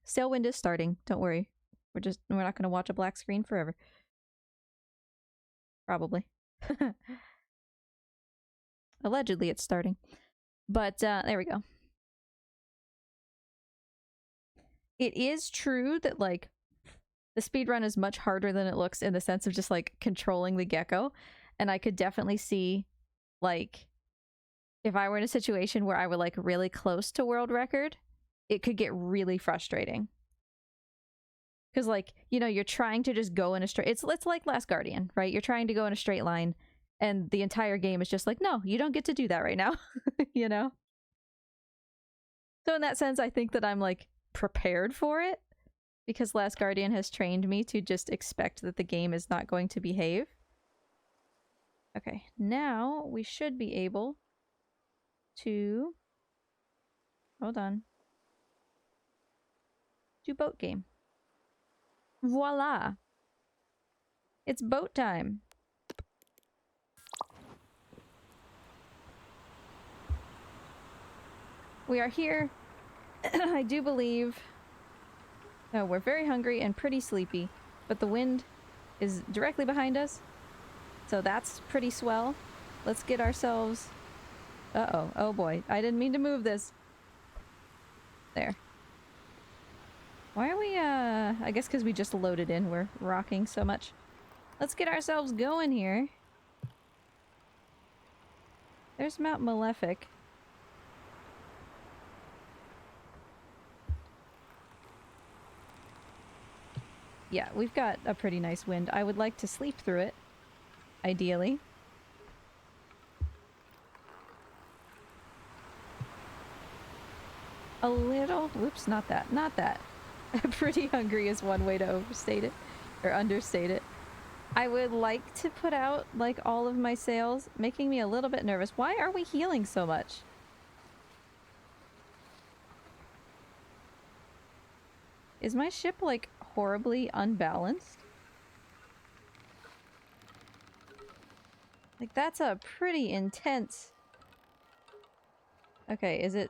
Sailwind is starting. Don't worry. We're not gonna watch a black screen forever. Probably. Allegedly it's starting. But there we go. It is true that like the speedrun is much harder than it looks in the sense of just like controlling the gecko. And I could definitely see like if I were in a situation where I were like really close to world record, it could get really frustrating. Because like, you know, you're trying to just go in a straight it's like Last Guardian, right? You're trying to go in a straight line and the entire game is just like, no, you don't get to do that right now. You know? So in that sense, I think that I'm like prepared for it because Last Guardian has trained me to just expect that the game is not going to behave. Okay, now we should be able to... Hold on. Do boat game. Voila! It's boat time! We are here. I do believe... No, we're very hungry and pretty sleepy, but the wind is directly behind us, so that's pretty swell. Let's get ourselves... Uh-oh. Oh boy. I didn't mean to move this. There. Why are we, I guess because we just loaded in. We're rocking so much. Let's get ourselves going here. There's Mount Malefic. Yeah, we've got a pretty nice wind. I would like to sleep through it. Ideally. A little... Whoops, not that. Not that. Pretty hungry is one way to overstate it. Or understate it. I would like to put out, like, all of my sails, making me a little bit nervous. Why are we healing so much? Is my ship, like, horribly unbalanced? Like, that's a pretty intense... Okay, is it...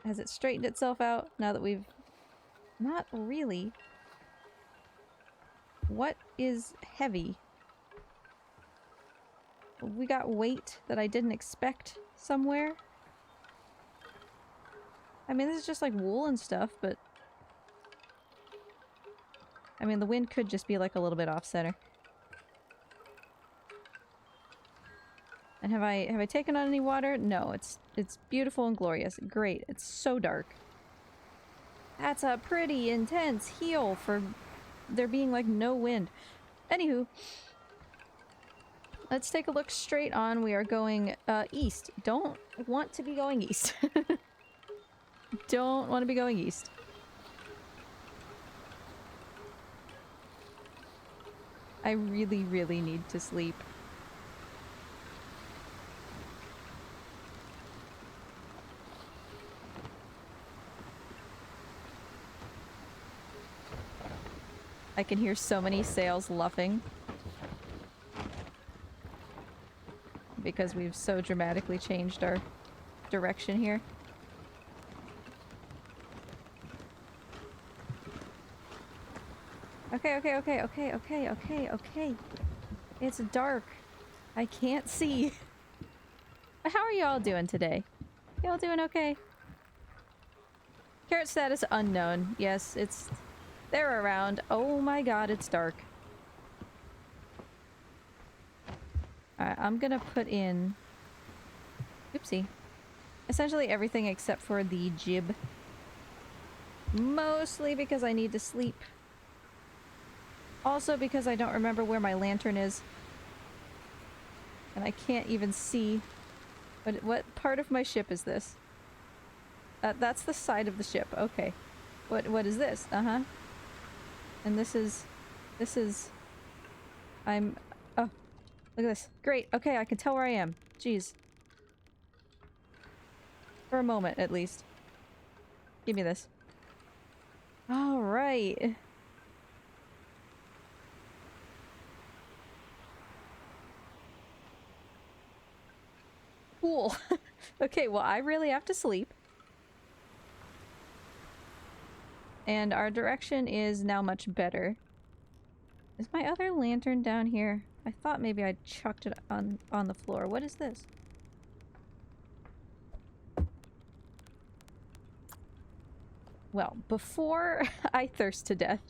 Has it straightened itself out now that we've... Not really. What is heavy? We got weight that I didn't expect somewhere. I mean, this is just like wool and stuff, but... I mean, the wind could just be like a little bit off center. And have I taken on any water? No, it's beautiful and glorious. Great. It's so dark. That's a pretty intense heal for there being like no wind. Anywho, let's take a look straight on. We are going east. Don't want to be going east. Don't want to be going east. I really, really need to sleep. I can hear so many sails luffing. Because we've so dramatically changed our direction here. Okay. It's dark. I can't see. How are y'all doing today? Y'all doing okay? Carrot status unknown. Yes, it's... They're around. Oh my god, it's dark. Alright, I'm gonna put in... Oopsie. Essentially everything except for the jib. Mostly because I need to sleep. Also because I don't remember where my lantern is. And I can't even see... What part of my ship is this? That's the side of the ship. Okay. What is this? Uh-huh. And this is... I'm... Oh. Look at this. Great. Okay, I can tell where I am. Jeez. For a moment, at least. Give me this. Alright. Cool. Okay, well, I really have to sleep. And our direction is now much better. Is my other lantern down here? I thought maybe I chucked it on the floor. What is this? Well, before I thirst to death.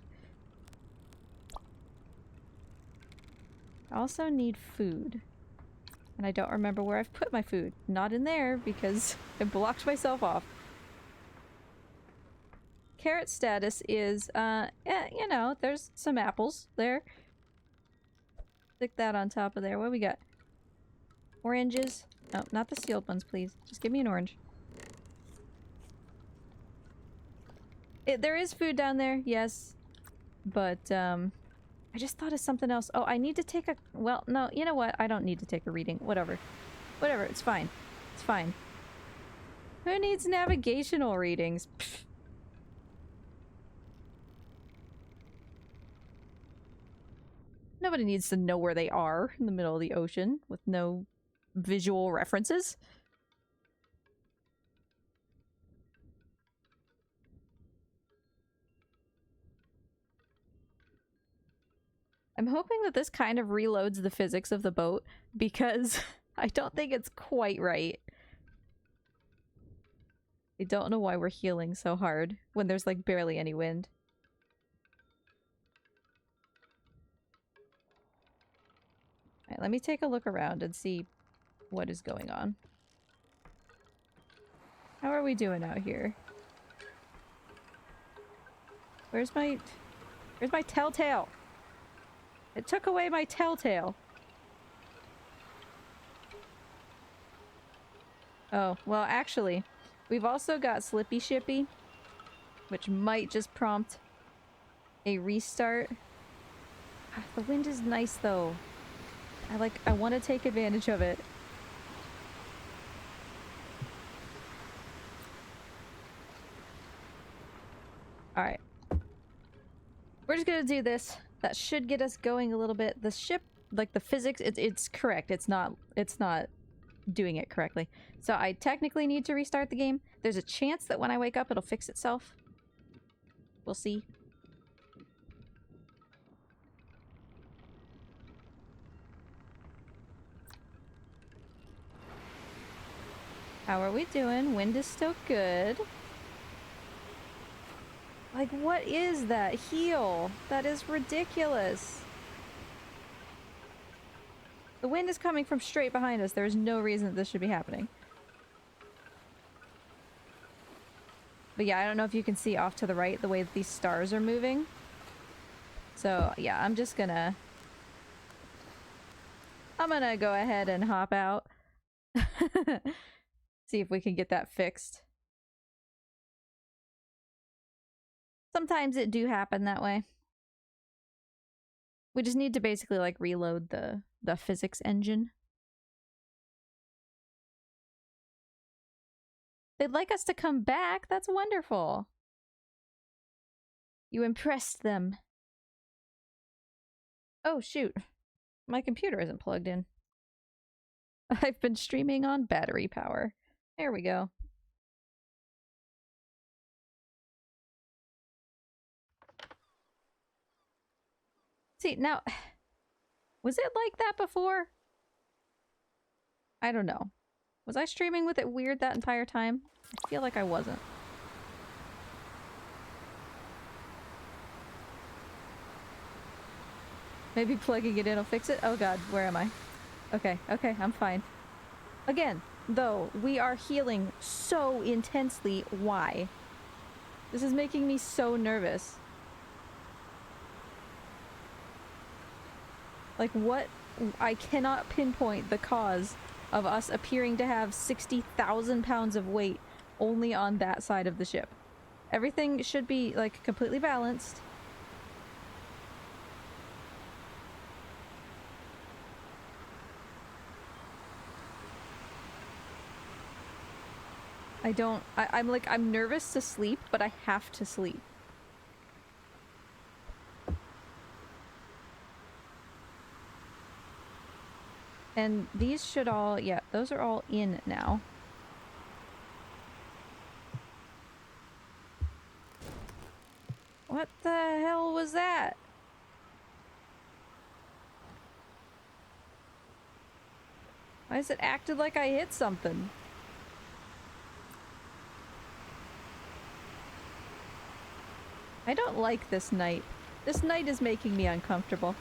I also need food. And I don't remember where I've put my food. Not in there, because I blocked myself off. Carrot status is, you know, there's some apples there. Stick that on top of there. What do we got? Oranges. No, not the sealed ones, please. Just give me an orange. There is food down there, yes. But, I just thought of something else. Oh, I need to take a... Well, no, you know what? I don't need to take a reading. Whatever. Whatever, it's fine. It's fine. Who needs navigational readings? Pfft. Nobody needs to know where they are in the middle of the ocean with no visual references. I'm hoping that this kind of reloads the physics of the boat, because I don't think it's quite right. I don't know why we're healing so hard when there's like barely any wind. Alright, let me take a look around and see what is going on. How are we doing out here? Where's my telltale? It took away my telltale. Oh, well actually, we've also got Slippy Shippy, which might just prompt a restart. The wind is nice though. I want to take advantage of it. Alright. We're just gonna do this. That should get us going a little bit. The ship, like the physics, it's correct. It's not doing it correctly. So I technically need to restart the game. There's a chance that when I wake up it'll fix itself. We'll see. How are we doing? Wind is still good. Like, what is that heel? That is ridiculous. The wind is coming from straight behind us. There's no reason that this should be happening. But yeah, I don't know if you can see off to the right the way that these stars are moving. So yeah, I'm gonna go ahead and hop out. See if we can get that fixed. Sometimes it do happen that way. We just need to basically like reload the physics engine. They'd like us to come back. That's wonderful. You impressed them. Oh shoot. My computer isn't plugged in. I've been streaming on battery power. There we go. See, now, was it like that before? I don't know. Was I streaming with it weird that entire time? I feel like I wasn't. Maybe plugging it in will fix it? Oh god, where am I? Okay, okay, I'm fine. Again, though, we are healing so intensely. Why? This is making me so nervous. Like, what? I cannot pinpoint the cause of us appearing to have 60,000 pounds of weight only on that side of the ship. Everything should be, like, completely balanced. I'm nervous to sleep, but I have to sleep. And these should all, yeah, those are all in now. What the hell was that? Why is it acted like I hit something? I don't like this night. This night is making me uncomfortable.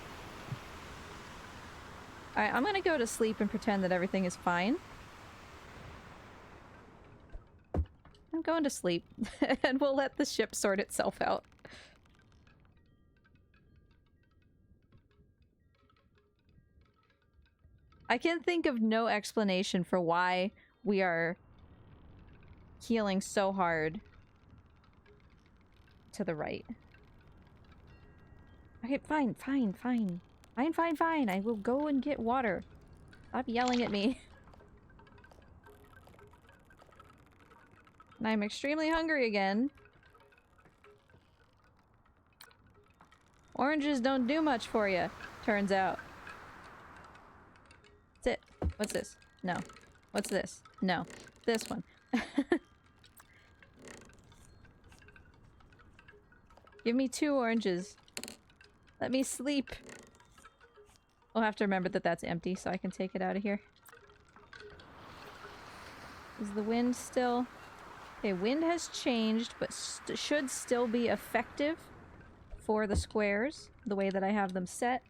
Alright, I'm gonna go to sleep and pretend that everything is fine. I'm going to sleep. And we'll let the ship sort itself out. I can think of no explanation for why we are healing so hard to the right. Okay, fine. Fine. I will go and get water. Stop yelling at me. And I'm extremely hungry again. Oranges don't do much for you, turns out. That's it. What's this? No. What's this? No. This one. Give me 2 oranges. Let me sleep. We'll have to remember that that's empty so I can take it out of here. Is the wind still... Okay, wind has changed, but should still be effective for the squares, the way that I have them set.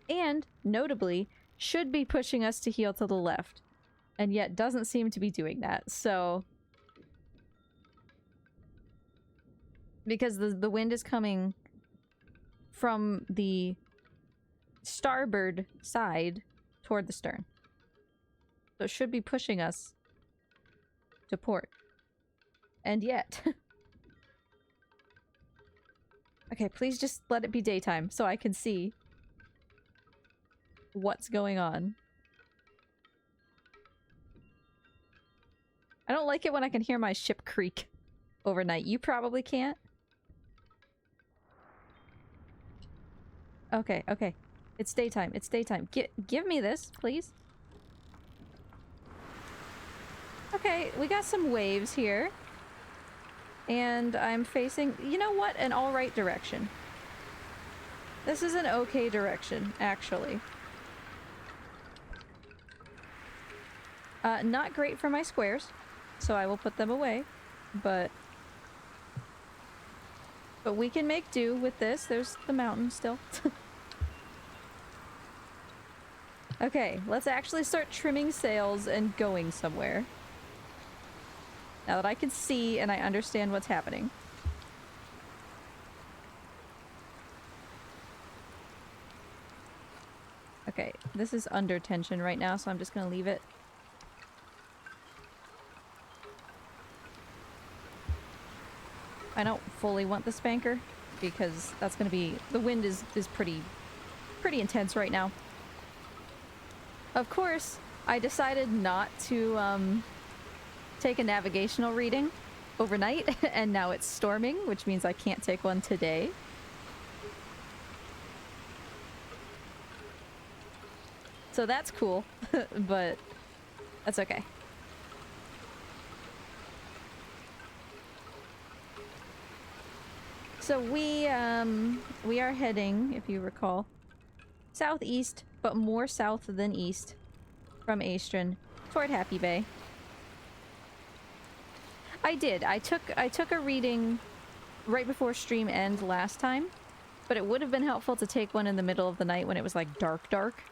And, notably, should be pushing us to heal to the left. And yet doesn't seem to be doing that, so... Because the wind is coming from the starboard side toward the stern. So it should be pushing us to port. And yet... Okay, please just let it be daytime so I can see what's going on. I don't like it when I can hear my ship creak overnight. You probably can't. Okay, okay. It's daytime. It's daytime. Give me this, please. Okay, we got some waves here. And I'm facing... You know what? An alright direction. This is an okay direction, actually. Not great for my squares, so I will put them away. But we can make do with this. There's the mountain still. Okay, let's actually start trimming sails and going somewhere. Now that I can see and I understand what's happening. Okay, this is under tension right now, so I'm just gonna leave it. I don't fully want the spanker, because that's gonna be... The wind is pretty intense right now. Of course, I decided not to, take a navigational reading overnight, and now it's storming, which means I can't take one today. So that's cool, but that's okay. So we are heading, if you recall, southeast, but more south than east from Aestrin toward Happy Bay. I did. I took a reading right before stream end last time, but it would have been helpful to take one in the middle of the night when it was like dark.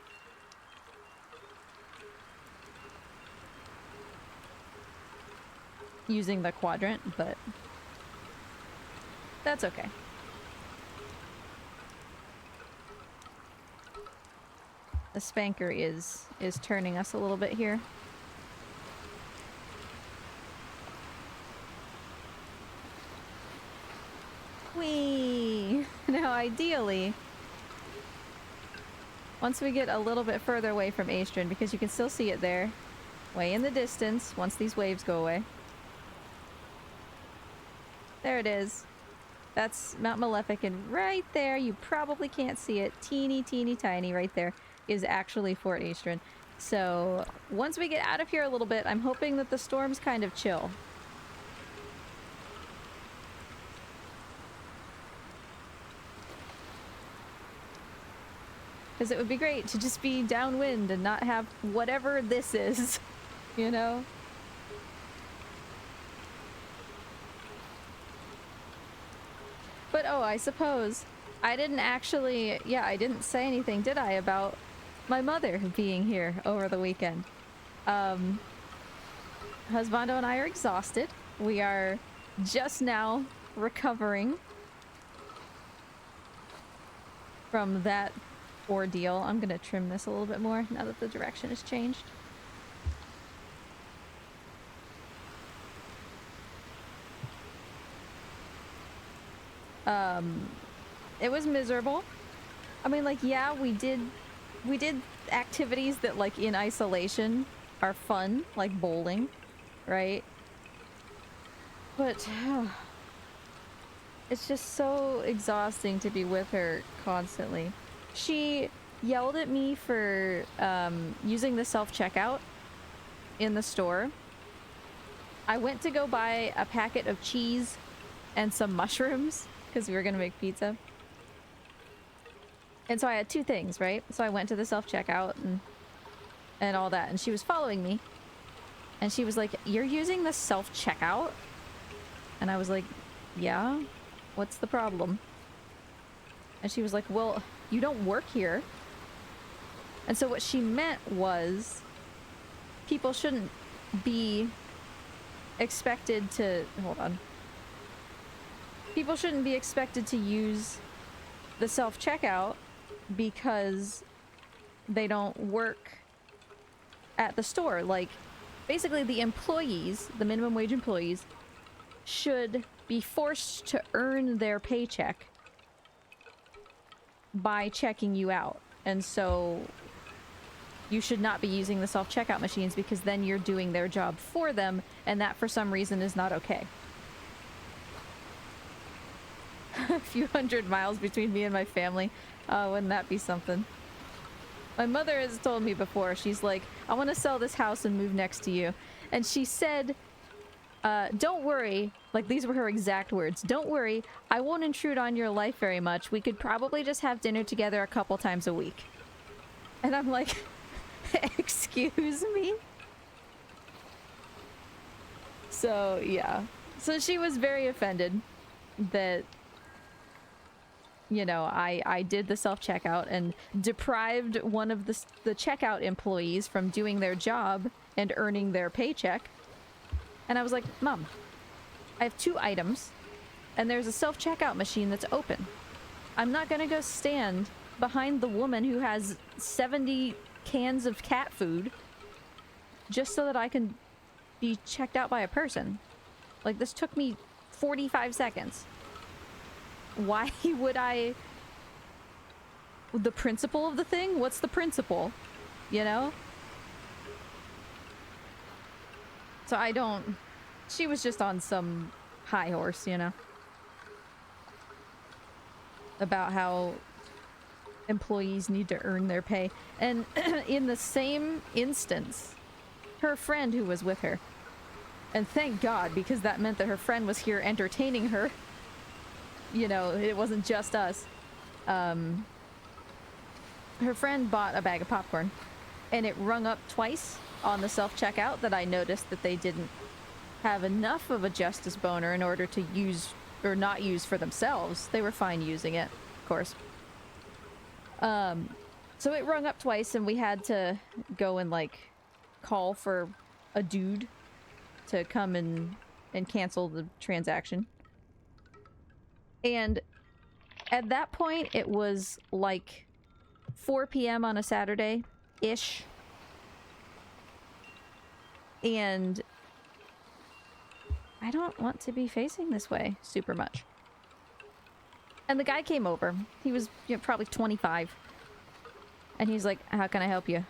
Using the quadrant, but that's okay. The spanker is turning us a little bit here. Whee! Now ideally, once we get a little bit further away from Aestrin, because you can still see it there, way in the distance, once these waves go away. There it is. That's Mount Malefic, and right there, you probably can't see it, teeny tiny right there, is actually Fort Aestrin. So once we get out of here a little bit, I'm hoping that the storms kind of chill. Because it would be great to just be downwind and not have whatever this is, you know? But oh, I suppose I didn't actually, yeah, I didn't say anything, did I, about my mother being here over the weekend. Husbando and I are exhausted. We are just now recovering from that ordeal. I'm gonna trim this a little bit more now that the direction has changed. It was miserable. I mean, like, yeah, we did activities that, like, in isolation are fun, like bowling, right? But it's just so exhausting to be with her constantly. She yelled at me for using the self-checkout in the store. I went to go buy a packet of cheese and some mushrooms because we were gonna make pizza. And so I had two things, right? So I went to the self-checkout and all that, and she was following me. And she was like, "You're using the self-checkout?" And I was like, "Yeah, what's the problem?" And she was like, "Well, you don't work here." And so what she meant was people shouldn't be expected to, hold on. People shouldn't be expected to use the self-checkout because they don't work at the store. Like, basically the employees, the minimum wage employees, should be forced to earn their paycheck by checking you out. And so you should not be using the self-checkout machines because then you're doing their job for them, and that for some reason is not okay. A few hundred miles between me and my family. Wouldn't that be something? My mother has told me before, she's like, "I want to sell this house and move next to you." And she said, "Don't worry," like these were her exact words, "don't worry, I won't intrude on your life very much. We could probably just have dinner together a couple times a week." And I'm like, excuse me? So, yeah. So she was very offended that, you know, I did the self-checkout and deprived one of the checkout employees from doing their job and earning their paycheck. And I was like, "Mom, I have 2 items and there's a self-checkout machine that's open. I'm not gonna go stand behind the woman who has 70 cans of cat food just so that I can be checked out by a person. Like, this took me 45 seconds. Why would I... The principle of the thing? What's the principle? You know? So I don't... She was just on some high horse, you know? About how employees need to earn their pay. And in the same instance, her friend who was with her, and thank God, because that meant that her friend was here entertaining her. You know, it wasn't just us. Her friend bought a bag of popcorn, and it rung up twice on the self-checkout that I noticed that they didn't have enough of a justice boner in order to use or not use for themselves. They were fine using it, of course. So it rung up twice, and we had to go and, like, call for a dude to come and cancel the transaction. And at that point, it was like 4 p.m. on a Saturday-ish. And I don't want to be facing this way super much. And the guy came over. He was, you know, probably 25. And he's like, "How can I help you?"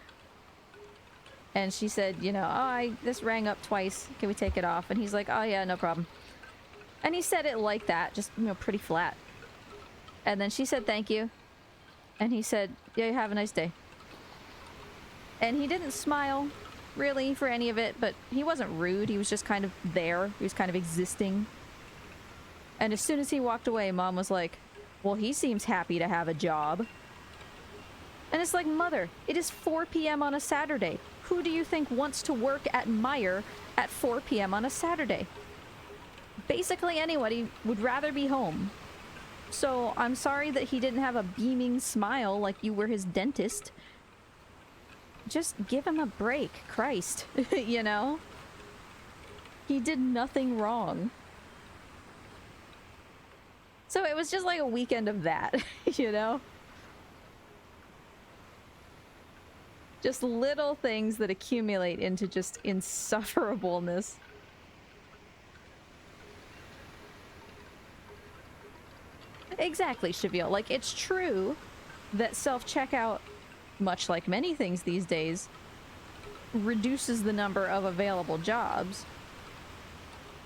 And she said, you know, "Oh, this rang up twice. Can we take it off?" And he's like, "Oh yeah, no problem." And he said it like that, just, you know, pretty flat. And then she said, "Thank you." And he said, "Yeah, you have a nice day." And he didn't smile, really, for any of it, but he wasn't rude. He was just kind of there. He was kind of existing. And as soon as he walked away, Mom was like, "Well, he seems happy to have a job." And it's like, mother, it is 4 p.m. on a Saturday. Who do you think wants to work at Meijer at 4 p.m. on a Saturday? Basically anybody would rather be home. So I'm sorry that he didn't have a beaming smile like you were his dentist. Just give him a break, Christ, you know? He did nothing wrong. So it was just like a weekend of that, you know? Just little things that accumulate into just insufferableness. Exactly, Shavil. Like, it's true that self-checkout, much like many things these days, reduces the number of available jobs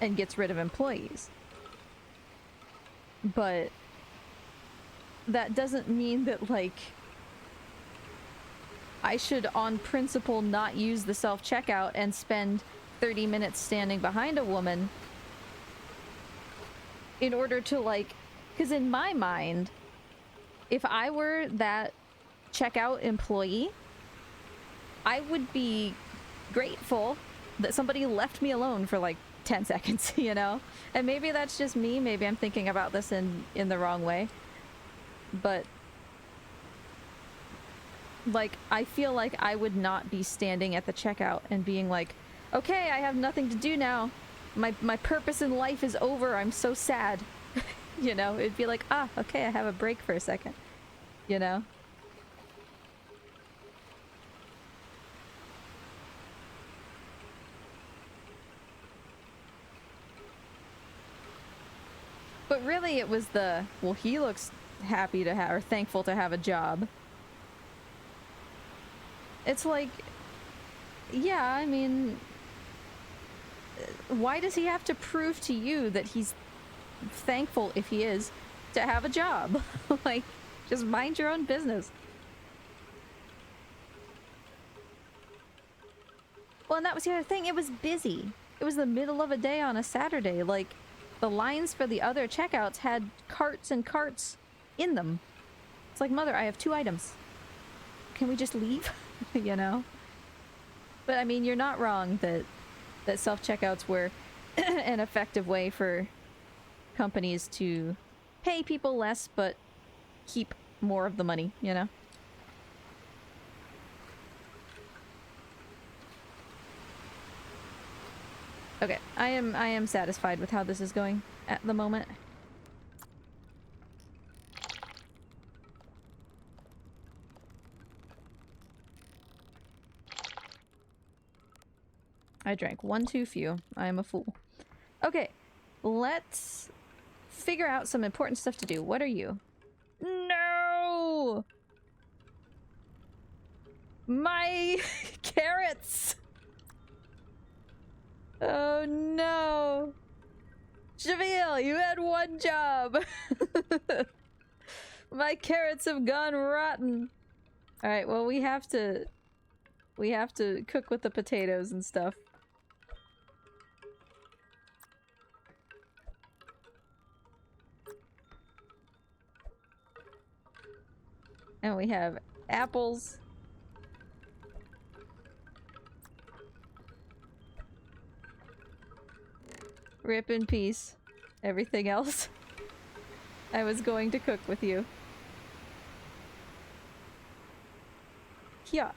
and gets rid of employees. But that doesn't mean that, like, I should, on principle, not use the self-checkout and spend 30 minutes standing behind a woman in order to, like... Because in my mind, if I were that checkout employee, I would be grateful that somebody left me alone for like 10 seconds, you know? And maybe that's just me. Maybe I'm thinking about this in the wrong way. But like, I feel like I would not be standing at the checkout and being like, okay, I have nothing to do now. My purpose in life is over. I'm so sad. You know, it'd be like, ah, okay, I have a break for a second. You know? But really it was the, well, he looks happy to have, or thankful to have a job. It's like, yeah, I mean, why does he have to prove to you that he's thankful, if he is, to have a job? Like, just mind your own business. Well, and that was the other thing. It was busy. It was the middle of a day on a Saturday. Like, the lines for the other checkouts had carts and carts in them. It's like, mother, I have 2 items. Can we just leave? You know? But I mean, you're not wrong that self-checkouts were an effective way for companies to pay people less but keep more of the money, you know? Okay, I am satisfied with how this is going at the moment. I drank one too few. I am a fool. Okay, let's figure out some important stuff to do. What are you? No! My carrots! Oh no! Shavil, you had 1 job! My carrots have gone rotten! Alright, well we have to cook with the potatoes and stuff. And we have apples. Rip in peace. Everything else I was going to cook with you. Yeah.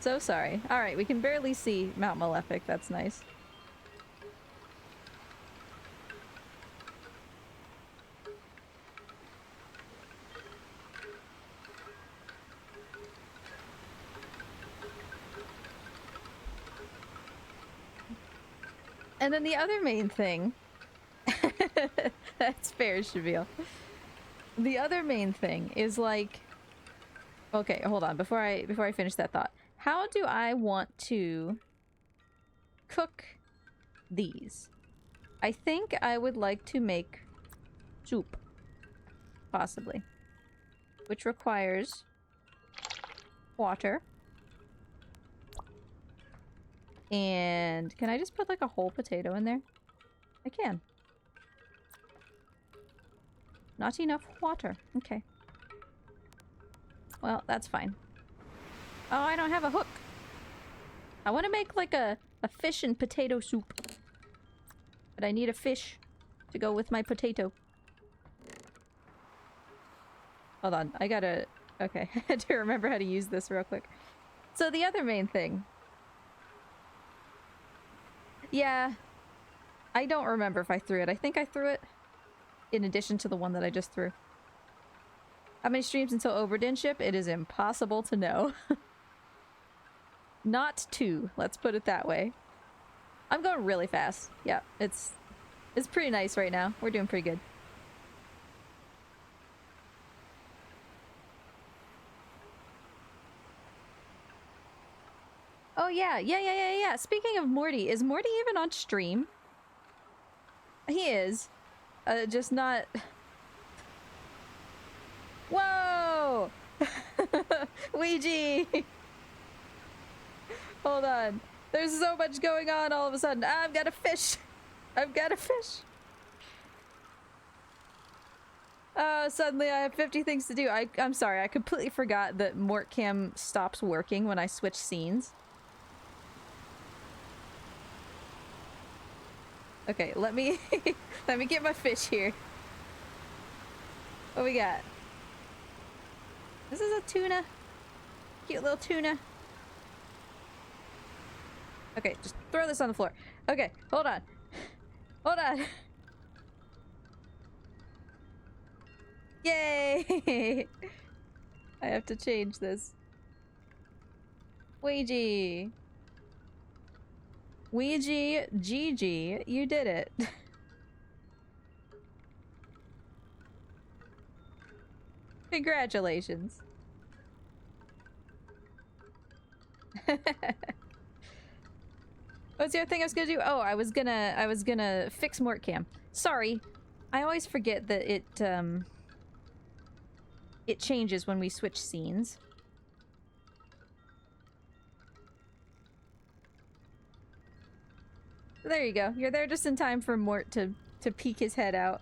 So sorry. Alright, we can barely see Mount Malefic. That's nice. And then the other main thing... That's fair, Shavil. The other main thing is like... Okay, hold on. Before I finish that thought. How do I want to cook these? I think I would like to make soup. Possibly. Which requires water. And can I just put like a whole potato in there? I can. Not enough water. Okay. Well, that's fine. Oh, I don't have a hook. I want to make like a fish and potato soup. But I need a fish to go with my potato. Hold on, I gotta... Okay, I had to remember how to use this real quick. So the other main thing... Yeah, I don't remember if I threw it. I think I threw it in addition to the one that I just threw. How many streams until Oberdin ship? It is impossible to know. Not 2, let's put it that way. I'm going really fast. Yeah, it's pretty nice right now. We're doing pretty good. Oh yeah. Speaking of Morty, is Morty even on stream? He is. Just not... Whoa! Ouija! Hold on. There's so much going on all of a sudden. I've got a fish! I've got a fish! Suddenly I have 50 things to do. I'm sorry, I completely forgot that MortCam stops working when I switch scenes. Okay, let me let me get my fish here. What we got? This is a tuna. Cute little tuna. Okay, just throw this on the floor. Okay, hold on. Hold on. Yay! I have to change this. Ouija. Ouija, Gigi, you did it. Congratulations. What's the other thing I was gonna do? Oh, I was gonna fix MortCam. Sorry. I always forget that it changes when we switch scenes. There you go. You're there just in time for Mort to peek his head out.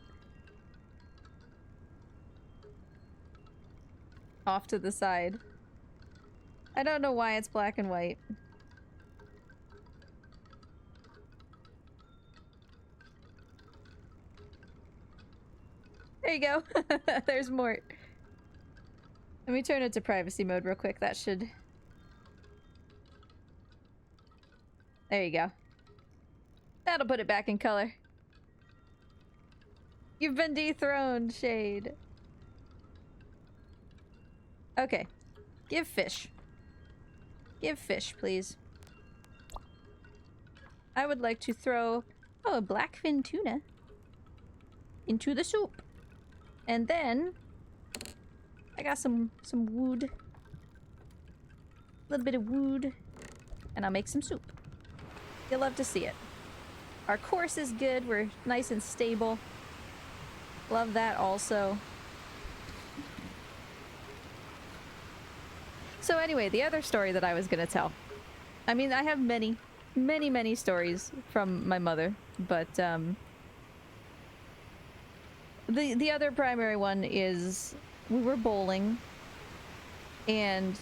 Off to the side. I don't know why it's black and white. There you go. There's Mort. Let me turn it to privacy mode real quick. That should... There you go. That'll put it back in color. You've been dethroned, Shade. Okay. Give fish. Give fish, please. I would like to throw... Oh, a blackfin tuna. Into the soup. And then... I got some wood. A little bit of wood. And I'll make some soup. You'll love to see it. Our course is good. We're nice and stable. Love that also. So anyway, the other story that I was gonna tell. I mean, I have many stories from my mother, but the other primary one is we were bowling and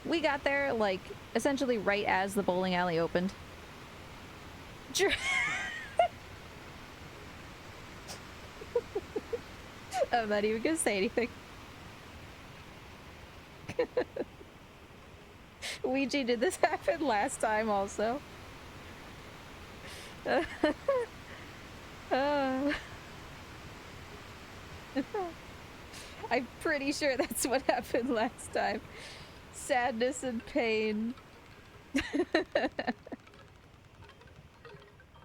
we got there like essentially right as the bowling alley opened. I'm not even gonna say anything. Ouija, did this happen last time also? I'm pretty sure that's what happened last time. Sadness and pain.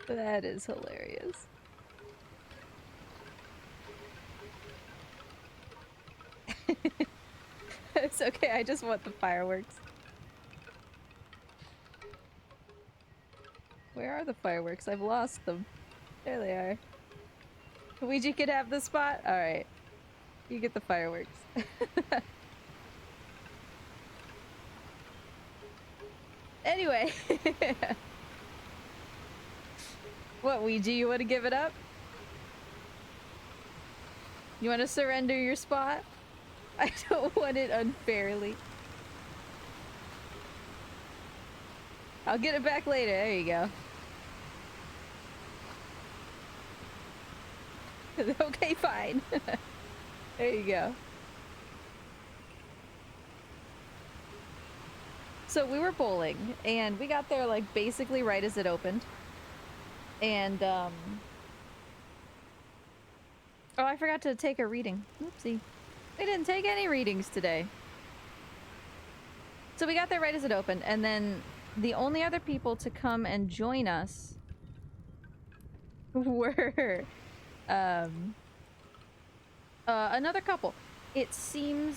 That is hilarious. It's okay, I just want the fireworks. Where are the fireworks? I've lost them. There they are. Ouija could have the spot? Alright. You get the fireworks. Anyway. What, Ouija, you want to give it up? You want to surrender your spot? I don't want it unfairly. I'll get it back later. There you go. Okay, fine. There you go. So we were bowling, and we got there, like, basically right as it opened. And, oh, I forgot to take a reading. Oopsie. We didn't take any readings today. So we got there right as it opened, and then the only other people to come and join us were, another couple. It seemed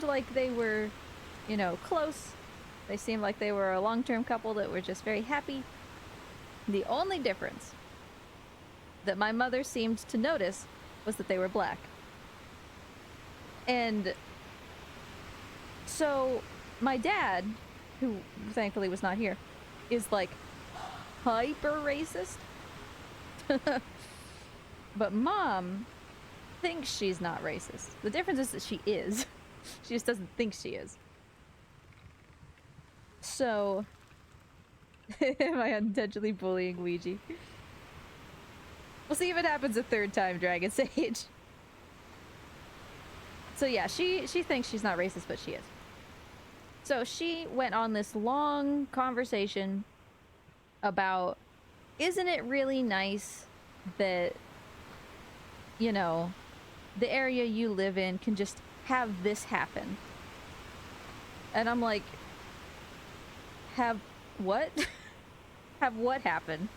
like they were, you know, close. They seemed like they were a long-term couple that were just very happy. The only difference that my mother seemed to notice was that they were black. And so my dad, who thankfully was not here, is like hyper racist. But mom thinks she's not racist. The difference is that she is. She just doesn't think she is. So, am I unintentionally bullying Ouija? We'll see if it happens a third time, Dragon Sage. So yeah, she thinks she's not racist, but she is. So she went on this long conversation about, isn't it really nice that, you know, the area you live in can just have this happen? And I'm like, have what? Have what happen?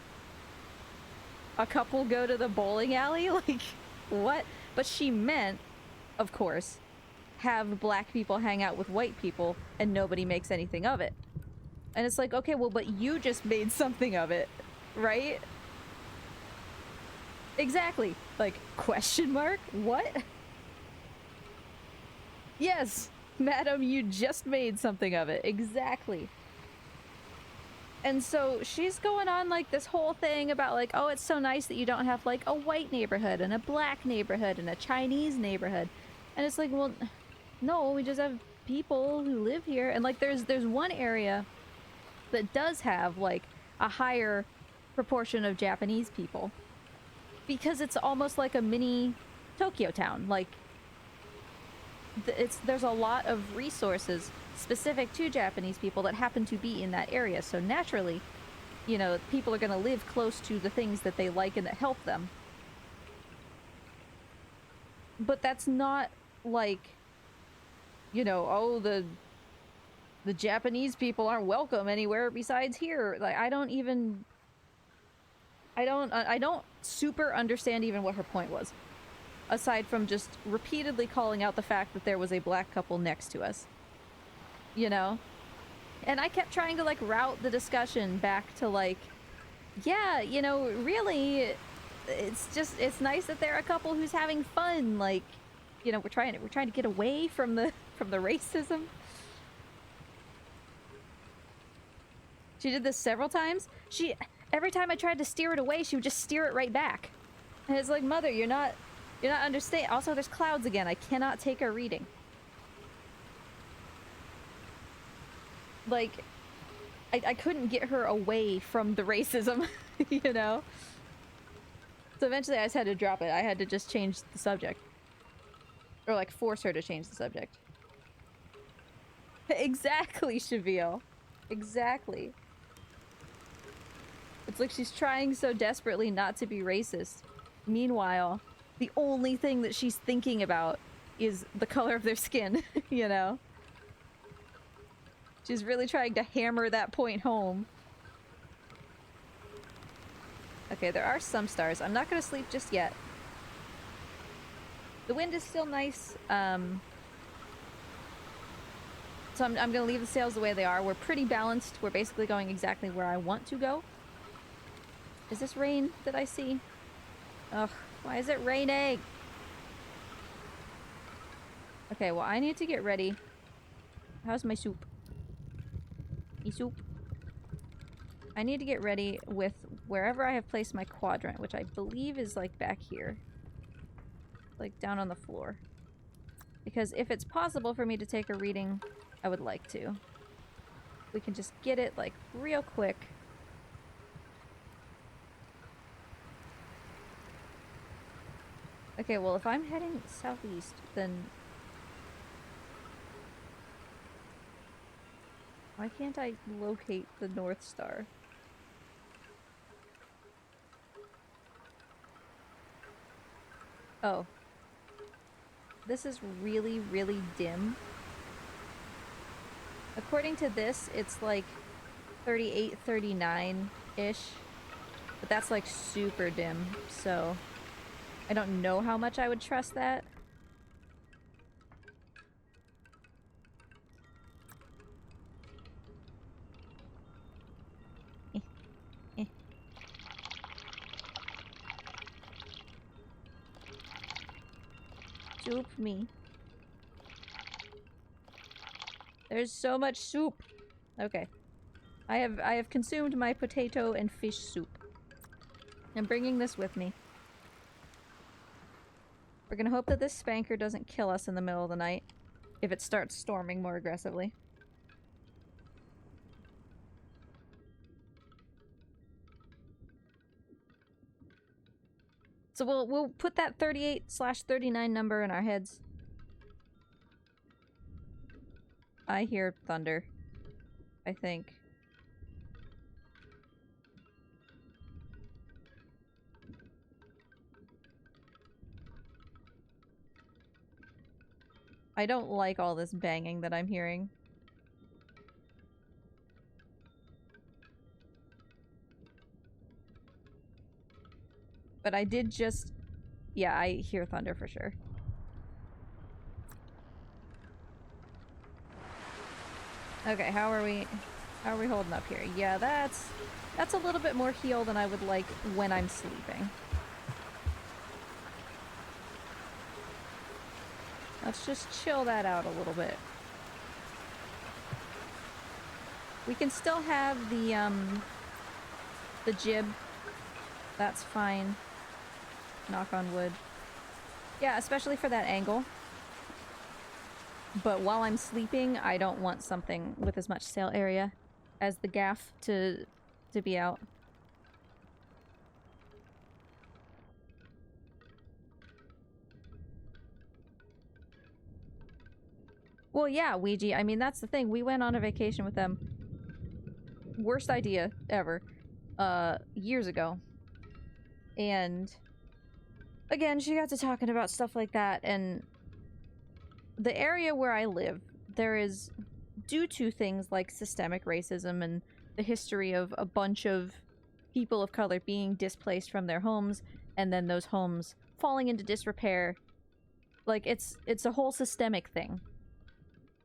A couple go to the bowling alley? Like, what? But she meant, of course, have black people hang out with white people and nobody makes anything of it. And it's like, okay, well, but you just made something of it, right? Exactly. Like, question mark? What? Yes, madam, you just made something of it. Exactly. And so she's going on like this whole thing about like, oh, it's so nice that you don't have like a white neighborhood and a black neighborhood and a Chinese neighborhood. And it's like, well, no, we just have people who live here. And like there's one area that does have like a higher proportion of Japanese people, because it's almost like a mini Tokyo town. Like there's a lot of resources specific to Japanese people that happen to be in that area. So naturally, you know, people are going to live close to the things that they like and that help them. But that's not like, you know, oh, the Japanese people aren't welcome anywhere besides here. Like, I don't super understand even what her point was, aside from just repeatedly calling out the fact that there was a black couple next to us, you know? And I kept trying to like route the discussion back to like, yeah, you know, really, it's nice that they're a couple who's having fun. Like, you know, we're trying to get away from the racism. She did this several times. Every time I tried to steer it away, she would just steer it right back. And it's like, mother, you're not understanding. Also, there's clouds again. I cannot take a reading. Like, I couldn't get her away from the racism, you know? So eventually I just had to drop it. I had to just change the subject. Or like force her to change the subject. Exactly, Shaville. Exactly. It's like she's trying so desperately not to be racist. Meanwhile, the only thing that she's thinking about is the color of their skin, you know? She's really trying to hammer that point home. Okay, there are some stars. I'm not gonna sleep just yet. The wind is still nice. So I'm gonna leave the sails the way they are. We're pretty balanced. We're basically going exactly where I want to go. Is this rain that I see? Ugh, why is it raining? Okay, well, I need to get ready. How's my soup? Soup. I need to get ready with wherever I have placed my quadrant, which I believe is like back here. Like down on the floor. Because if it's possible for me to take a reading, I would like to. We can just get it, like, real quick. Okay, well, if I'm heading southeast, then... why can't I locate the North Star? Oh. This is really, really dim. According to this, it's like 38, 39-ish. But that's like super dim, so... I don't know how much I would trust that. Soup me. There's so much soup. Okay. I have consumed my potato and fish soup. I'm bringing this with me. We're gonna hope that this spanker doesn't kill us in the middle of the night if it starts storming more aggressively. So we'll put that 38/39 number in our heads. I hear thunder. I think. I don't like all this banging that I'm hearing. But I did just... yeah, I hear thunder for sure. Okay, how are we holding up here? Yeah, that's a little bit more heal than I would like when I'm sleeping. Let's just chill that out a little bit. We can still have the jib. That's fine. Knock on wood. Yeah, especially for that angle. But while I'm sleeping, I don't want something with as much sail area as the gaff to be out. Well, yeah, Ouija. I mean, that's the thing. We went on a vacation with them. Worst idea ever. Years ago. And again, she got to talking about stuff like that, and the area where I live, there is, due to things like systemic racism and the history of a bunch of people of color being displaced from their homes, and then those homes falling into disrepair, like, it's a whole systemic thing.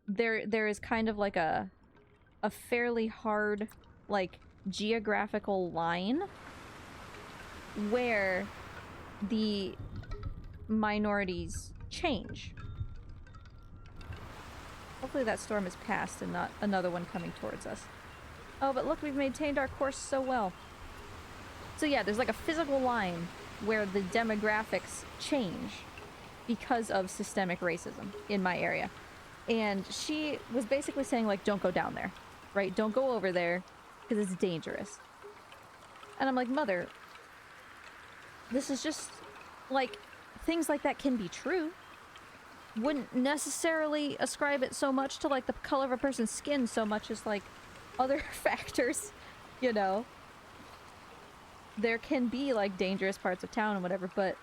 There is kind of like a fairly hard, like, geographical line where the minorities change. Hopefully that storm is past and not another one coming towards us. Oh, but look, we've maintained our course so well. So yeah, there's like a physical line where the demographics change because of systemic racism in my area. And she was basically saying, like, don't go down there, right? Don't go over there because it's dangerous. And I'm like, Mother, this is just, like, things like that can be true. Wouldn't necessarily ascribe it so much to, like, the color of a person's skin so much as, like, other factors, you know? There can be, like, dangerous parts of town and whatever, but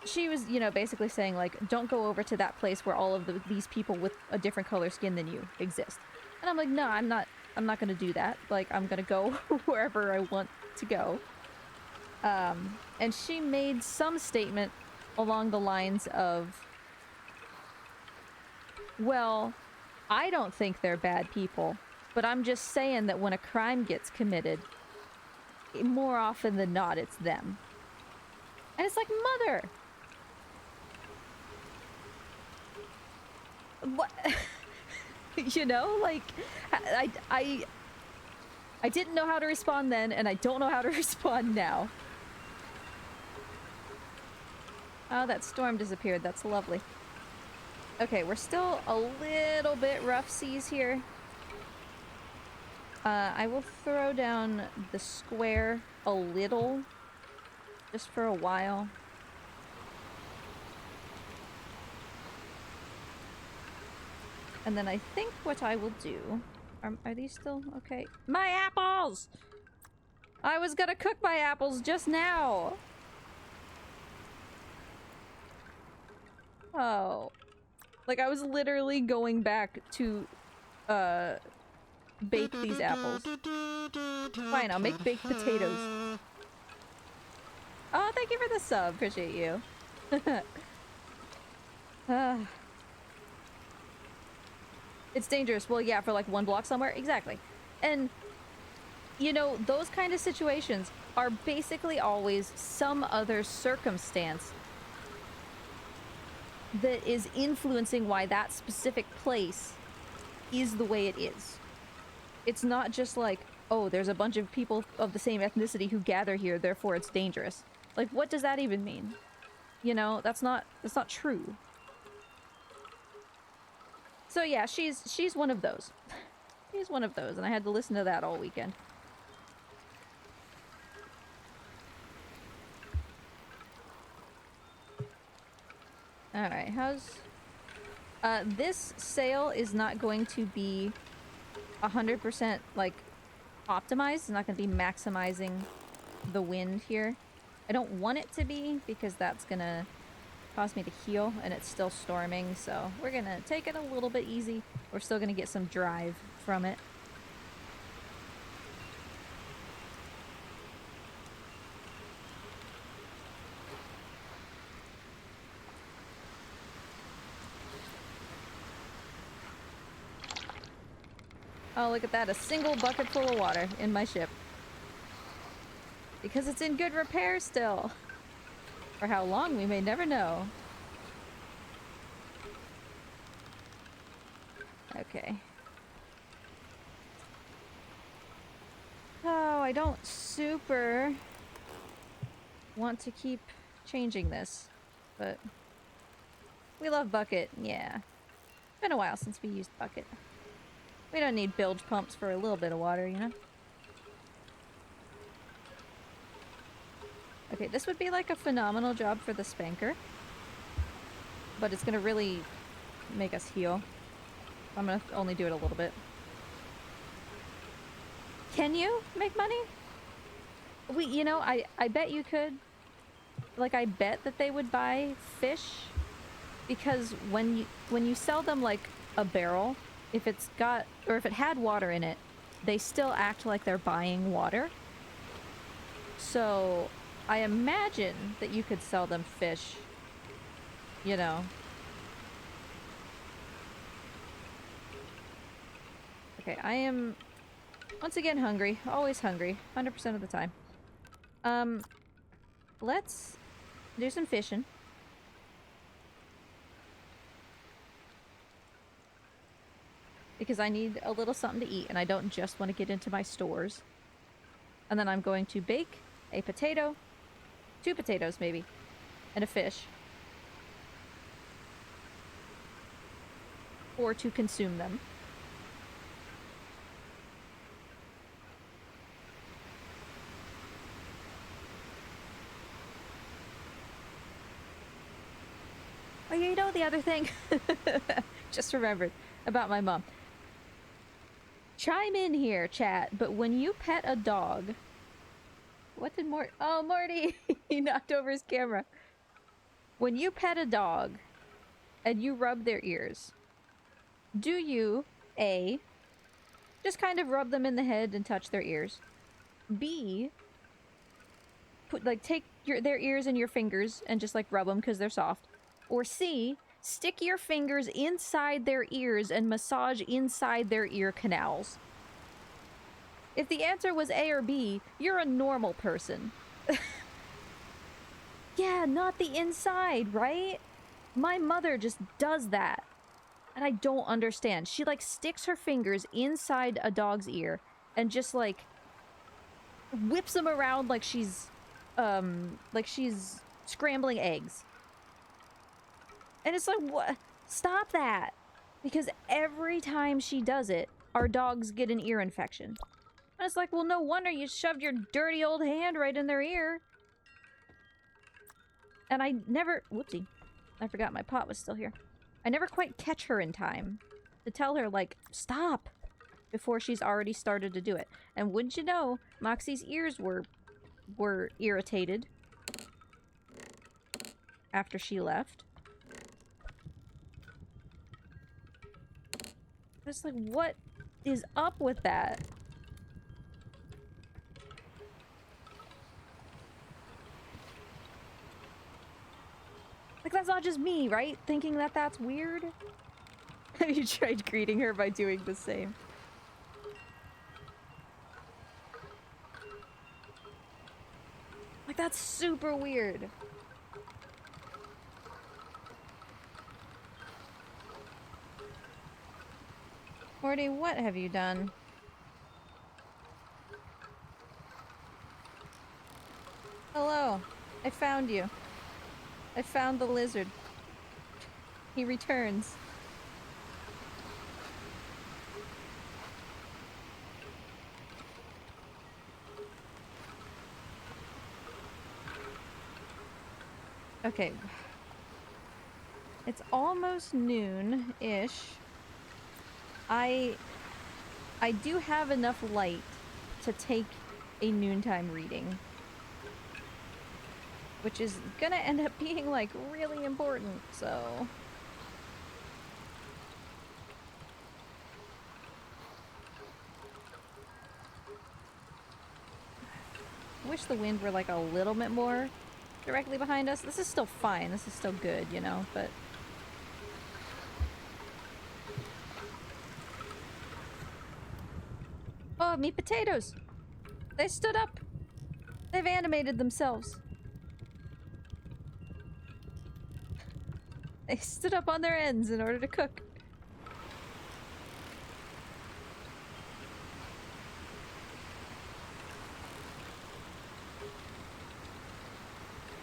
she was, you know, basically saying, like, don't go over to that place where all of these people with a different color skin than you exist. And I'm like, no, I'm not gonna do that. Like, I'm gonna go wherever I want to go. And she made some statement along the lines of, well, I don't think they're bad people, but I'm just saying that when a crime gets committed, more often than not, it's them. And it's like, Mother! What? You know, like, I didn't know how to respond then, and I don't know how to respond now. Oh, that storm disappeared. That's lovely. Okay, we're still a little bit rough seas here. I will throw down the square a little, just for a while. And then I think what I will do... Are these still okay? My apples! I was gonna cook my apples just now! Oh. Like, I was literally going back to, bake these apples. Fine, I'll make baked potatoes. Oh, thank you for the sub. Appreciate you. It's dangerous. Well, yeah, for like one block somewhere. Exactly. And, you know, those kind of situations are basically always some other circumstance that is influencing why that specific place is the way it is. It's not just like, oh, there's a bunch of people of the same ethnicity who gather here, therefore it's dangerous. Like, what does that even mean? You know, that's not true. So yeah, she's one of those. She's one of those, and I had to listen to that all weekend. Alright, how's... this sail is not going to be 100% like optimized. It's not going to be maximizing the wind here. I don't want it to be because that's gonna cause me to heel, and it's still storming, so we're gonna take it a little bit easy. We're still gonna get some drive from it. Oh, look at that. A single bucket full of water in my ship. Because it's in good repair still. For how long, we may never know. Okay. Oh, I don't super want to keep changing this, but we love bucket, yeah. Been a while since we used bucket. We don't need bilge pumps for a little bit of water, you know? Okay, this would be like a phenomenal job for the spanker. But it's gonna really make us heal. I'm gonna only do it a little bit. Can you make money? You know, I bet you could. Like, I bet that they would buy fish. Because when you sell them, like, a barrel, if it's got, or if it had water in it, they still act like they're buying water. So, I imagine that you could sell them fish, you know. Okay, I am once again hungry. Always hungry. 100% of the time. Let's do some fishing. Because I need a little something to eat, and I don't just want to get into my stores. And then I'm going to bake a potato, 2 potatoes maybe, and a fish. Or to consume them. Oh, you know the other thing? Just remembered about my mom. Chime in here, chat, but when you pet a dog... What did Mort... Oh, Morty! He knocked over his camera. When you pet a dog and you rub their ears, do you, A, just kind of rub them in the head and touch their ears? B, take their ears in your fingers and just, like, rub them because they're soft? Or C, stick your fingers inside their ears and massage inside their ear canals? If the answer was A or B, you're a normal person. Yeah, not the inside, right? My mother just does that. And I don't understand. She, like, sticks her fingers inside a dog's ear and just, like, whips them around like she's scrambling eggs. And it's like, what? Stop that. Because every time she does it, our dogs get an ear infection. And it's like, well, no wonder you shoved your dirty old hand right in their ear. And I never... Whoopsie. I forgot my pot was still here. I never quite catch her in time to tell her, like, stop, before she's already started to do it. And wouldn't you know, Moxie's ears were irritated after she left. It's like, what is up with that? Like, that's not just me, right? Thinking that that's weird? Have you tried greeting her by doing the same? Like, that's super weird. Morty, what have you done? Hello. I found you. I found the lizard. He returns. Okay. It's almost noon-ish. I do have enough light to take a noontime reading. Which is gonna end up being, like, really important, so... I wish the wind were, like, a little bit more directly behind us. This is still fine. This is still good, you know, but... Oh, meat potatoes! They stood up! They've animated themselves. They stood up on their ends in order to cook.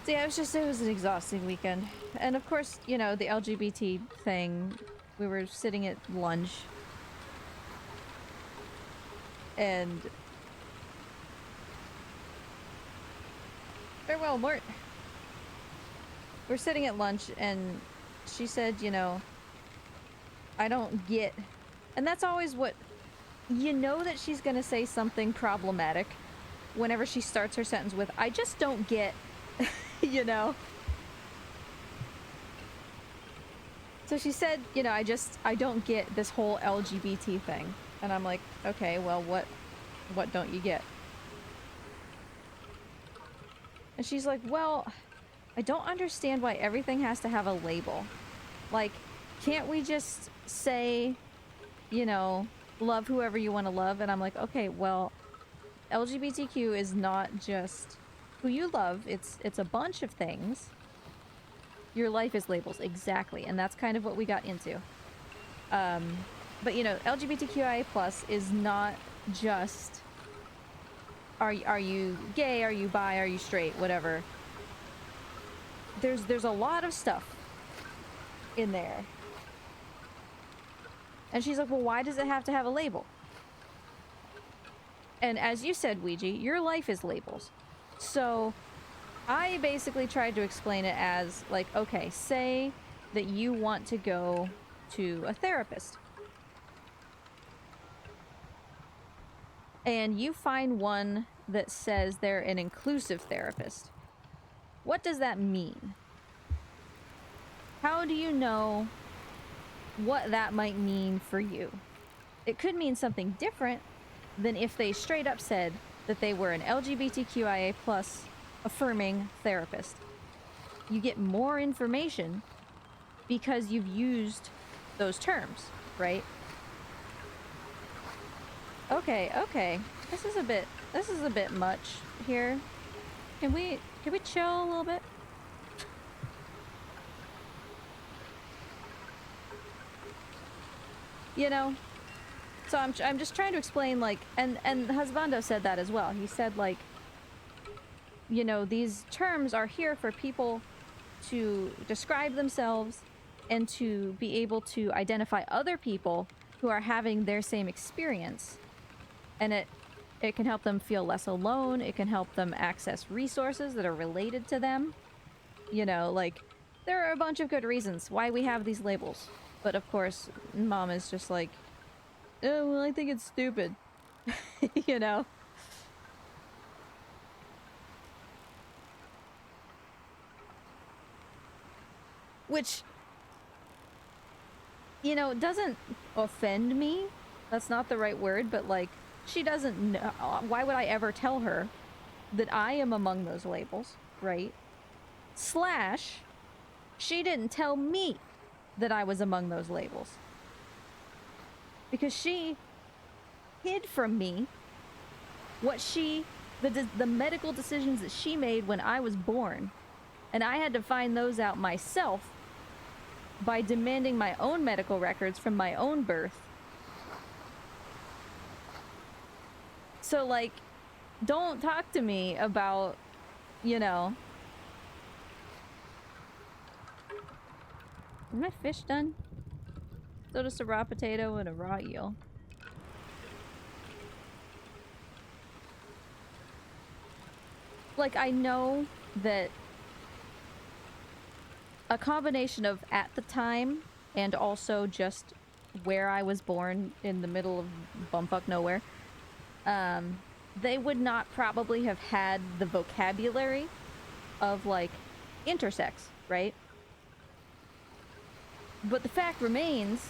So yeah, it was an exhausting weekend. And of course, you know, the LGBT thing, we were sitting at lunch. And... Farewell, Mort. We're sitting at lunch and she said, you know, I don't get... And that's always what... You know that she's gonna say something problematic whenever she starts her sentence with, I just don't get... You know? So she said, you know, I don't get this whole LGBT thing. And I'm like, okay, well, what don't you get? And she's like, well, I don't understand why everything has to have a label. Like, can't we just say, you know, love whoever you want to love? And I'm like, okay, well, LGBTQ is not just who you love. It's a bunch of things. Your life is labels, exactly. And that's kind of what we got into. But, you know, LGBTQIA+ is not just... Are you gay? Are you bi? Are you straight? Whatever. There's a lot of stuff in there. And she's like, well, why does it have to have a label? And as you said, Ouija, your life is labels. So I basically tried to explain it as, like, okay, say that you want to go to a therapist. And you find one that says they're an inclusive therapist. What does that mean? How do you know what that might mean for you? It could mean something different than if they straight up said that they were an LGBTQIA+ affirming therapist. You get more information because you've used those terms, right? Okay. This is a bit much here. Can we chill a little bit? You know? So I'm just trying to explain, like, and Husbando said that as well. He said, like, you know, these terms are here for people to describe themselves and to be able to identify other people who are having their same experience. And it can help them feel less alone. It can help them access resources that are related to them. You know, like, there are a bunch of good reasons why we have these labels. But of course, mom is just like, oh, well, I think it's stupid. You know? Which, you know, doesn't offend me. That's not the right word, but like, she doesn't know. Why would I ever tell her that I am among those labels, right? Slash, she didn't tell me that I was among those labels. Because she hid from me what the medical decisions that she made when I was born. And I had to find those out myself by demanding my own medical records from my own birth. So, like, don't talk to me about, you know... Are my fish done? So just a raw potato and a raw eel. Like, I know that a combination of at the time and also just where I was born in the middle of bumfuck nowhere, they would not probably have had the vocabulary of, like, intersex, right? But the fact remains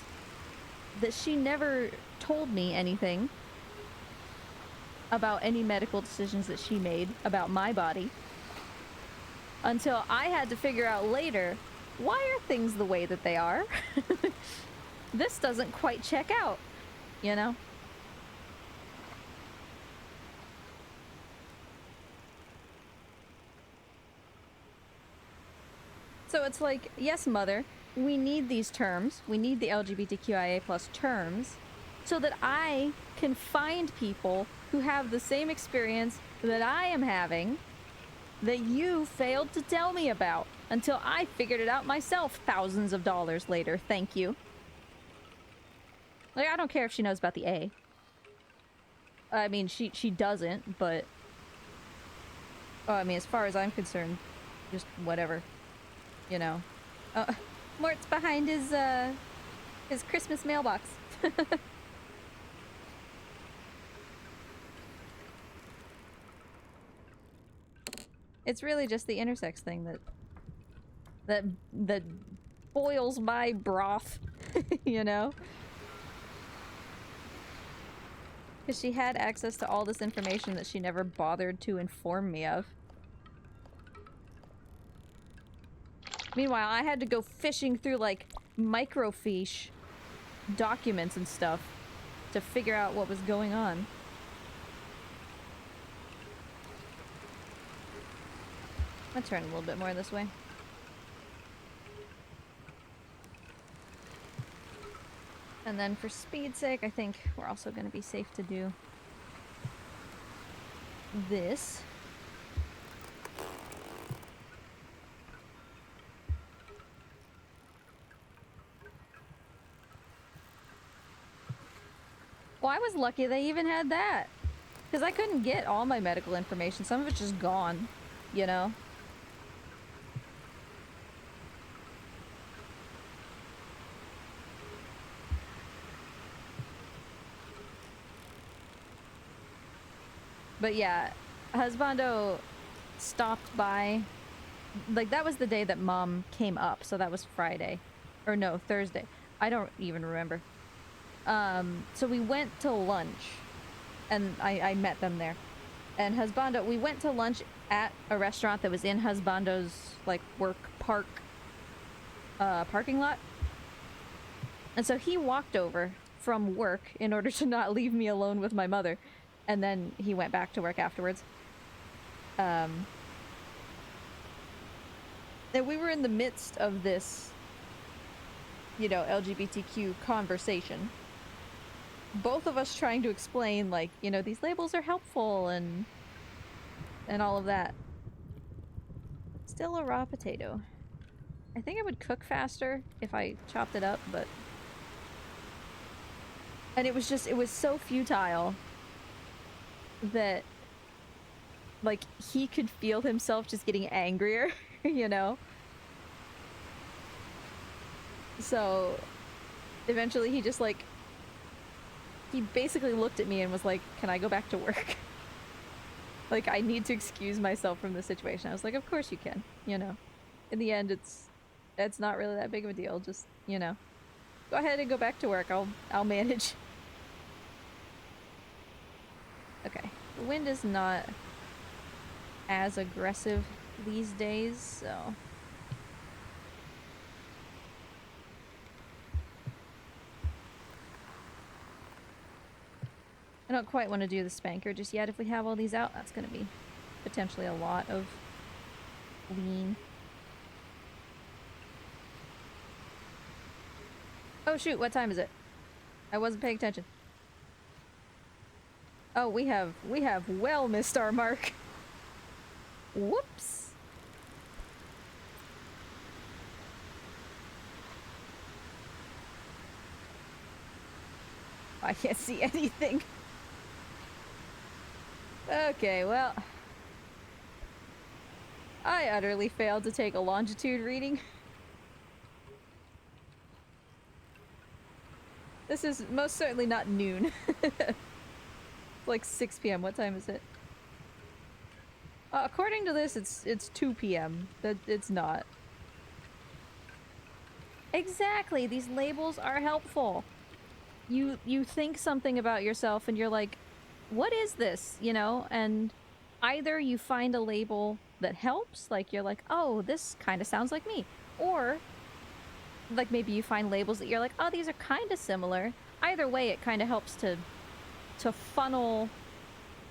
that she never told me anything about any medical decisions that she made about my body until I had to figure out later, why are things the way that they are? This doesn't quite check out, you know? So it's like, yes, mother, we need these terms. We need the LGBTQIA plus terms so that I can find people who have the same experience that I am having that you failed to tell me about until I figured it out myself thousands of dollars later. Thank you. Like, I don't care if she knows about the A. I mean, she doesn't, but... Oh, I mean, as far as I'm concerned, just whatever. You know. Mort's behind his Christmas mailbox. It's really just the intersex thing that boils my broth, you know? Because she had access to all this information that she never bothered to inform me of. Meanwhile, I had to go fishing through, like, microfiche documents and stuff to figure out what was going on. I'm gonna turn a little bit more this way. And then for speed's sake, I think we're also gonna be safe to do this. Well, I was lucky they even had that. Because I couldn't get all my medical information. Some of it's just gone, you know? But yeah, husbando stopped by. Like, that was the day that mom came up, so that was Friday. Or no, Thursday. I don't even remember. So we went to lunch, and I met them there. And husbando, we went to lunch at a restaurant that was in husbando's, like, work park, parking lot. And so he walked over from work in order to not leave me alone with my mother. And then he went back to work afterwards. And we were in the midst of this, you know, LGBTQ conversation. Both of us trying to explain, like, you know, these labels are helpful and all of that. Still a raw potato. I think it would cook faster if I chopped it up, but... And it was just, it was so futile that, like, he could feel himself just getting angrier, you know? So, eventually he just, like, he basically looked at me and was like, can I go back to work? Like, I need to excuse myself from the situation. I was like, of course you can, you know? In the end, it's not really that big of a deal. Just, you know, go ahead and go back to work. I'll manage. Okay. The wind is not as aggressive these days, so... I don't quite want to do the spanker just yet. If we have all these out, that's going to be potentially a lot of lean. Oh shoot, what time is it? I wasn't paying attention. Oh, we have well missed our mark. Whoops. I can't see anything. Okay, well... I utterly failed to take a longitude reading. This is most certainly not noon. Like 6 p.m. What time is it? According to this, it's 2 p.m. That it's not. Exactly. These labels are helpful. You think something about yourself and you're like, what is this? You know, and either you find a label that helps, like you're like, oh, this kind of sounds like me, or like maybe you find labels that you're like, oh, these are kind of similar. Either way, it kind of helps to funnel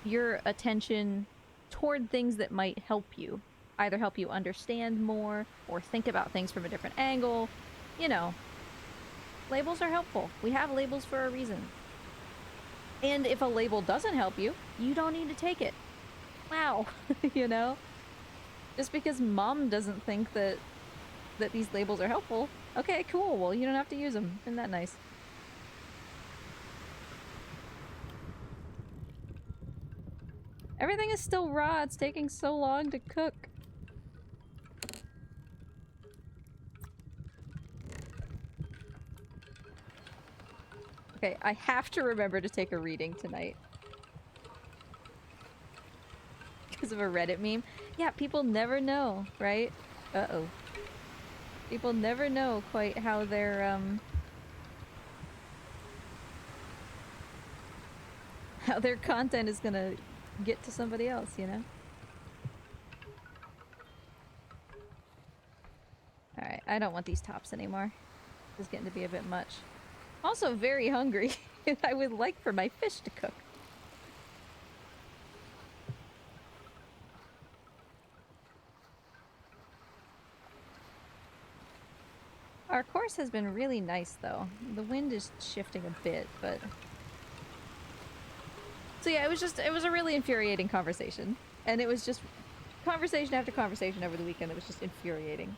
your attention toward things that might help you. Either help you understand more or think about things from a different angle. You know, labels are helpful. We have labels for a reason. And if a label doesn't help you, you don't need to take it. Wow, you know? Just because mom doesn't think that these labels are helpful. Okay, cool. Well, you don't have to use them. Isn't that nice? Everything is still raw. It's taking so long to cook. Okay, I have to remember to take a reading tonight. Because of a Reddit meme. Yeah, people never know, right? Uh-oh. People never know quite how their, how their content is gonna get to somebody else, you know? Alright, I don't want these tops anymore. It's getting to be a bit much. Also very hungry. I would like for my fish to cook. Our course has been really nice, though. The wind is shifting a bit, but... So yeah, it was a really infuriating conversation. And it was just conversation after conversation over the weekend. It was just infuriating.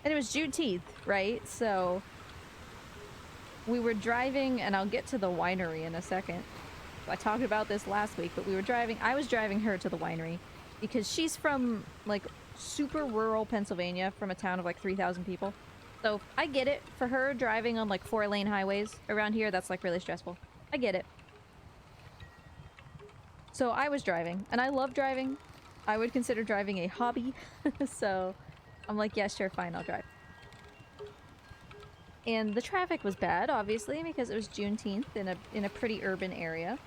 And it was Juneteenth, right? So we were driving, and I'll get to the winery in a second. I talked about this last week, but we were driving. I was driving her to the winery because she's from like super rural Pennsylvania, from a town of like 3,000 people. So I get it. For her driving on like 4-lane highways around here, that's like really stressful. I get it. So I was driving, and I love driving. I would consider driving a hobby. So I'm like, yeah, sure, fine, I'll drive. And the traffic was bad, obviously, because it was Juneteenth in a pretty urban area.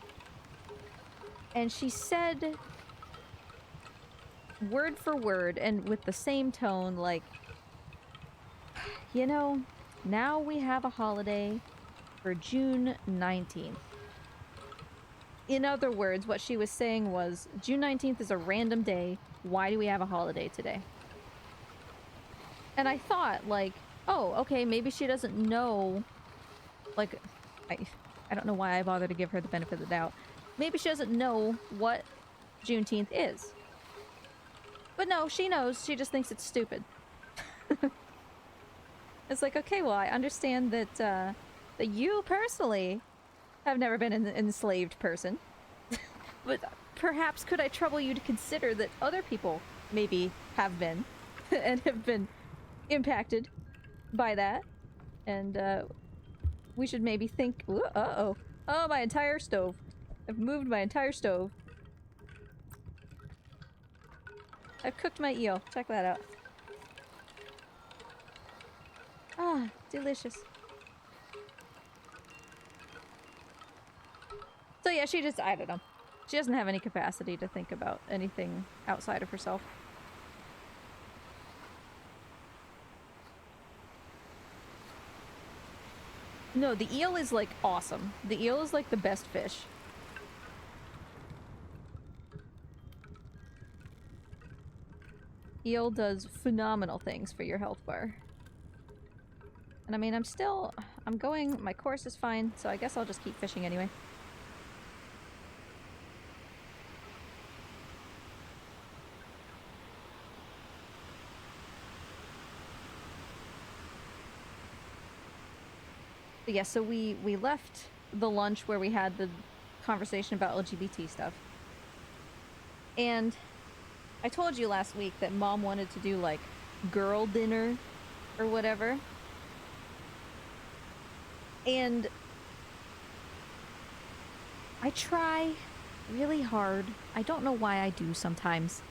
And she said, word for word, and with the same tone, like, you know, now we have a holiday for June 19th. In other words, what she was saying was, June 19th is a random day. Why do we have a holiday today? And I thought, like, oh, okay, maybe she doesn't know, like, I don't know why I bother to give her the benefit of the doubt. Maybe she doesn't know what Juneteenth is. But no, she knows. She just thinks it's stupid. It's like, okay, well, I understand that, that you personally have never been an enslaved person. But perhaps could I trouble you to consider that other people maybe have been and have been impacted by that? And, we should maybe think... Ooh, uh-oh. Oh, my entire stove. I've moved my entire stove. I've cooked my eel. Check that out. Ah, delicious. So yeah, she just... I don't know. She doesn't have any capacity to think about anything outside of herself. No, the eel is, like, awesome. The eel is, like, the best fish. Eel does phenomenal things for your health bar. And I mean, I'm going... My course is fine, so I guess I'll just keep fishing anyway. But yeah, so we left the lunch where we had the conversation about LGBT stuff. And I told you last week that Mom wanted to do, like, girl dinner or whatever. And I try really hard. I don't know why I do sometimes,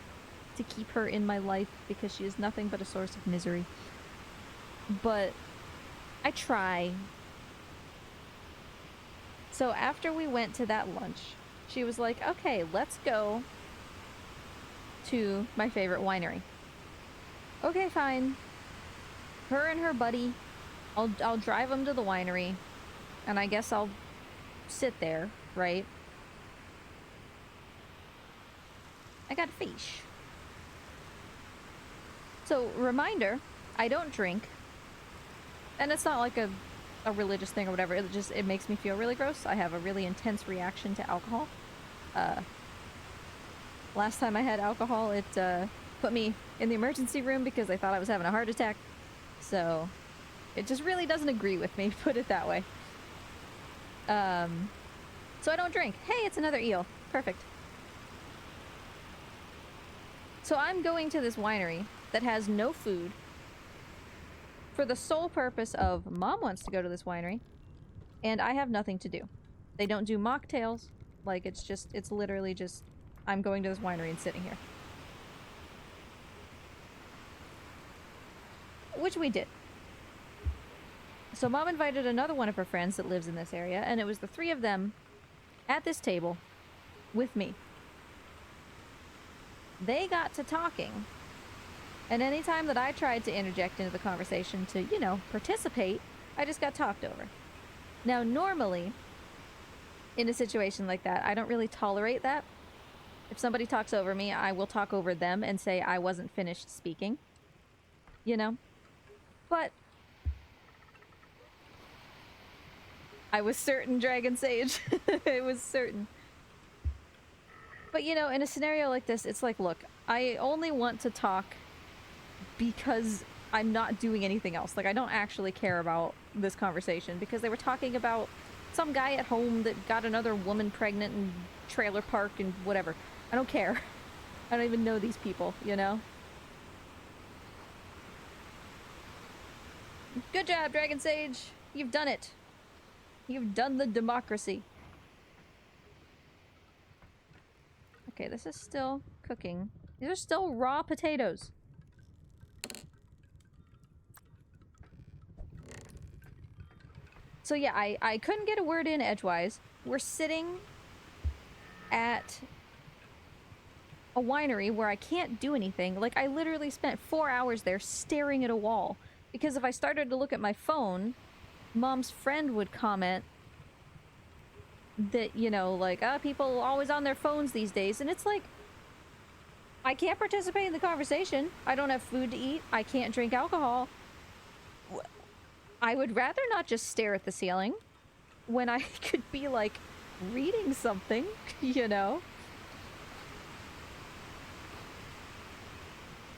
to keep her in my life because she is nothing but a source of misery. But I try. So after we went to that lunch, she was like, okay, let's go to my favorite winery. Okay, fine. Her and her buddy, I'll drive them to the winery, and I guess I'll sit there, right? I got fish. So, reminder, I don't drink. And it's not like a religious thing or whatever. It makes me feel really gross. I have a really intense reaction to alcohol. Last time I had alcohol, it put me in the emergency room because I thought I was having a heart attack. So, it just really doesn't agree with me, put it that way. So I don't drink. Hey, it's another eel. Perfect. So I'm going to this winery that has no food for the sole purpose of Mom wants to go to this winery, and I have nothing to do. They don't do mocktails. Like, it's literally just, I'm going to this winery and sitting here. Which we did. So Mom invited another one of her friends that lives in this area, and it was the three of them at this table with me. They got to talking, and anytime that I tried to interject into the conversation to, you know, participate, I just got talked over. Now, normally, in a situation like that, I don't really tolerate that. If somebody talks over me, I will talk over them and say I wasn't finished speaking. You know? But I was certain, Dragon Sage. It was certain. But, you know, in a scenario like this, it's like, look, I only want to talk because I'm not doing anything else. Like, I don't actually care about this conversation because they were talking about some guy at home that got another woman pregnant in trailer park and whatever. I don't care. I don't even know these people, you know? Good job, Dragon Sage. You've done it. You've done the democracy. Okay, this is still cooking. These are still raw potatoes. So yeah, I couldn't get a word in edgewise. We're sitting at a winery where I can't do anything. Like, I literally spent 4 hours there staring at a wall. Because if I started to look at my phone, Mom's friend would comment that, you know, like, people always on their phones these days. And it's like, I can't participate in the conversation. I don't have food to eat. I can't drink alcohol. I would rather not just stare at the ceiling when I could be, like, reading something, you know?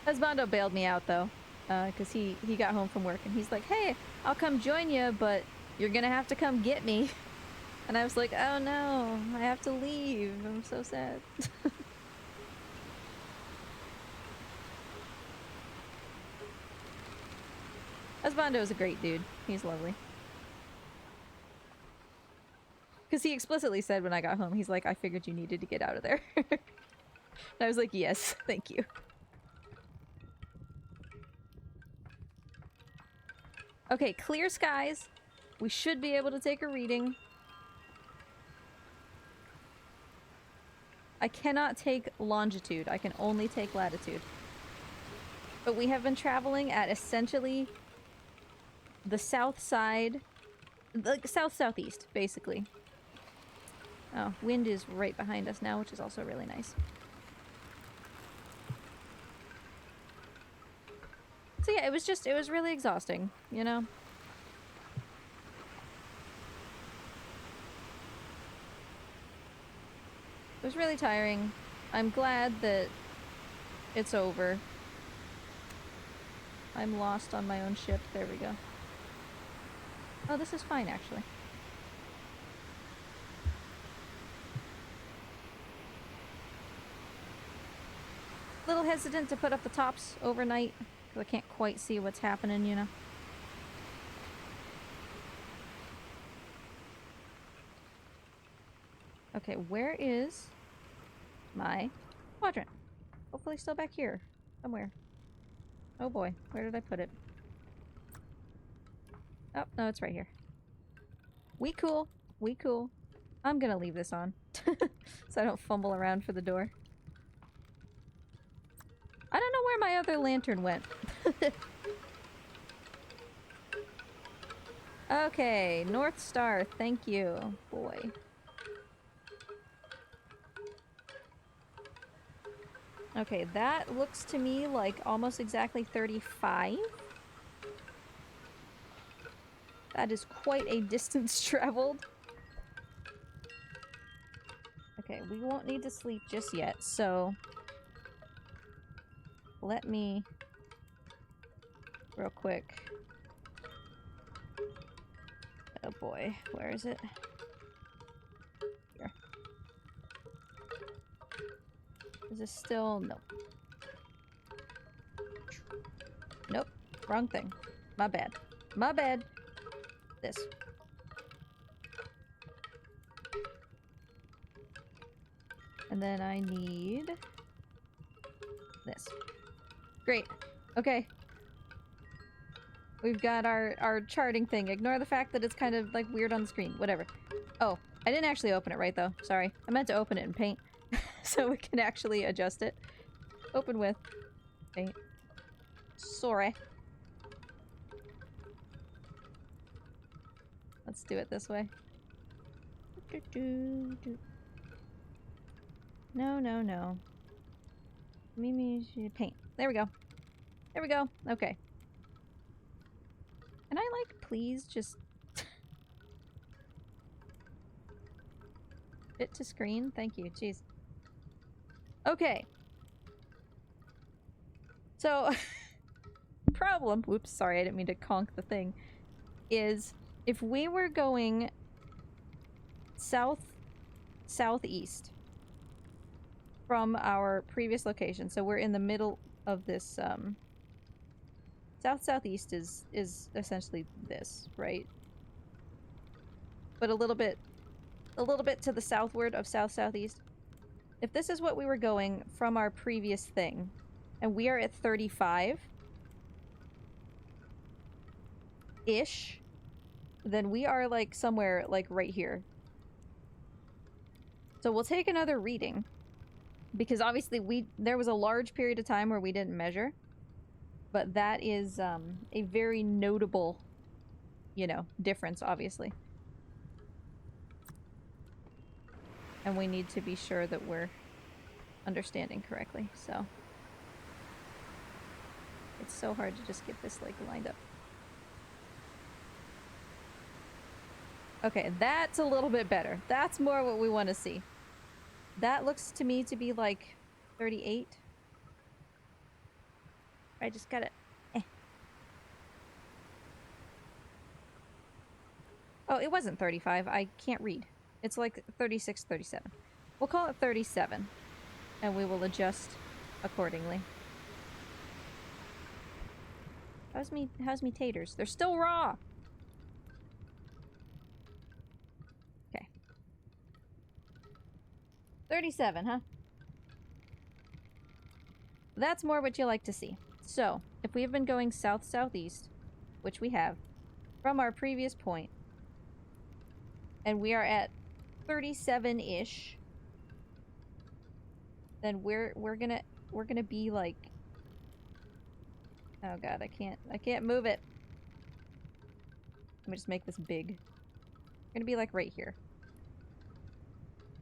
Husbando bailed me out though, because he got home from work and he's like, "Hey, I'll come join you, but you're gonna have to come get me." And I was like, "Oh no, I have to leave. I'm so sad." Husbando is a great dude. He's lovely. Because he explicitly said when I got home, he's like, "I figured you needed to get out of there." And I was like, "Yes, thank you." Okay, clear skies. We should be able to take a reading. I cannot take longitude. I can only take latitude. But we have been traveling at essentially the south side, like south-southeast, basically. Oh, wind is right behind us now, which is also really nice. So yeah, it was really exhausting, you know? It was really tiring. I'm glad that it's over. I'm lost on my own ship. There we go. Oh, this is fine, actually. Little hesitant to put up the tops overnight, because I can't quite see what's happening, you know? Okay, where is my quadrant? Hopefully still back here. Somewhere. Oh boy, where did I put it? Oh, no, it's right here. We cool. We cool. I'm gonna leave this on. So I don't fumble around for the door. I don't know where my other lantern went. Okay, North Star, thank you. Boy. Okay, that looks to me like almost exactly 35. That is quite a distance traveled. Okay, we won't need to sleep just yet, so... Let me... Real quick. Oh boy, where is it? Here. Is this still... Nope. Nope. Wrong thing. My bad. My bad. This. And then I need... this. Great. Okay. We've got our charting thing. Ignore the fact that it's kind of, like, weird on the screen. Whatever. Oh, I didn't actually open it right, though. Sorry. I meant to open it in Paint. So we can actually adjust it. Open with Paint. Sorry. Let's do it this way. No, no, no. Mimi, Paint. There we go. There we go. Okay. Can I, like, please just... fit to screen? Thank you. Jeez. Okay. So, problem... Whoops, sorry, I didn't mean to conk the thing. Is, if we were going southeast from our previous location, so we're in the middle of this, south-southeast is essentially this, right? But a little bit to the southward of south-southeast. If this is what we were going from our previous thing, and we are at 35-ish, then we are, like, somewhere, like, right here. So we'll take another reading. Because obviously there was a large period of time where we didn't measure. But that is, a very notable, you know, difference, obviously. And we need to be sure that we're understanding correctly, so... It's so hard to just get this, like, lined up. Okay, that's a little bit better. That's more what we want to see. That looks to me to be like 38. I just gotta... Oh, it wasn't 35. I can't read. It's like 36, 37. We'll call it 37. And we will adjust accordingly. How's me taters? They're still raw! Okay. 37, huh? That's more what you like to see. So, if we have been going south-southeast, which we have, from our previous point, and we are at 37-ish, then we're gonna be like... Oh god, I can't move it. Let me just make this big. We're gonna be like right here.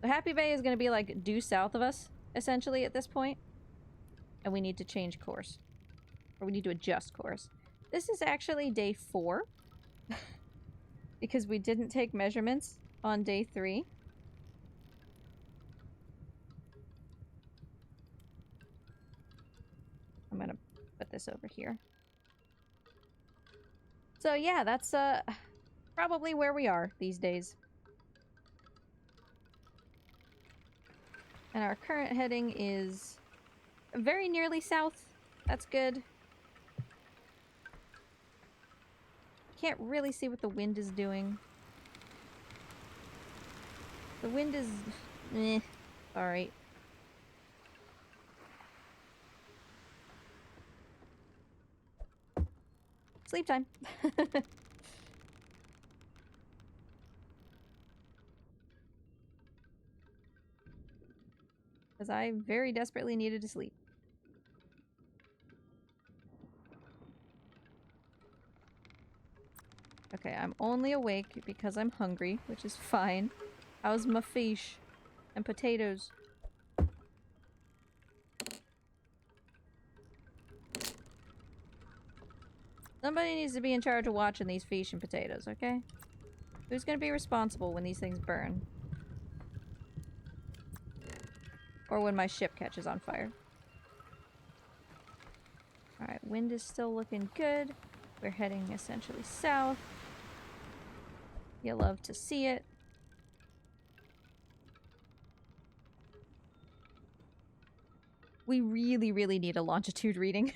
So Happy Bay is gonna be like due south of us, essentially, at this point. And we need to change course. Or we need to adjust course. This is actually day 4. Because we didn't take measurements on day 3. I'm gonna put this over here. So yeah, that's probably where we are these days. And our current heading is very nearly south. That's good. Can't really see what the wind is doing. The wind is... eh. Alright. Sleep time. Because I very desperately needed to sleep. Okay, I'm only awake because I'm hungry, which is fine. How's my fish? And potatoes? Somebody needs to be in charge of watching these fish and potatoes, okay? Who's gonna be responsible when these things burn? Or when my ship catches on fire. Alright, wind is still looking good. We're heading essentially south. You love to see it. We really, really need a longitude reading.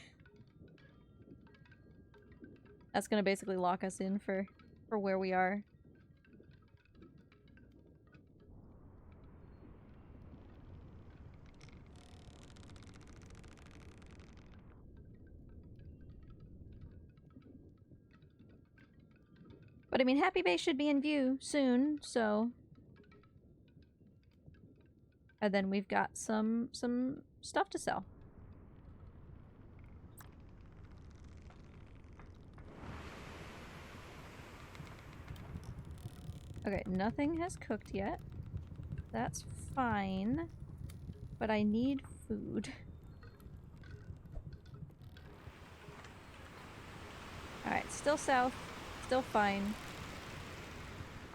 That's gonna basically lock us in for where we are. But I mean, Happy Bay should be in view soon, so... And then we've got some stuff to sell. Okay, nothing has cooked yet. That's fine. But I need food. Alright, still south. Still fine.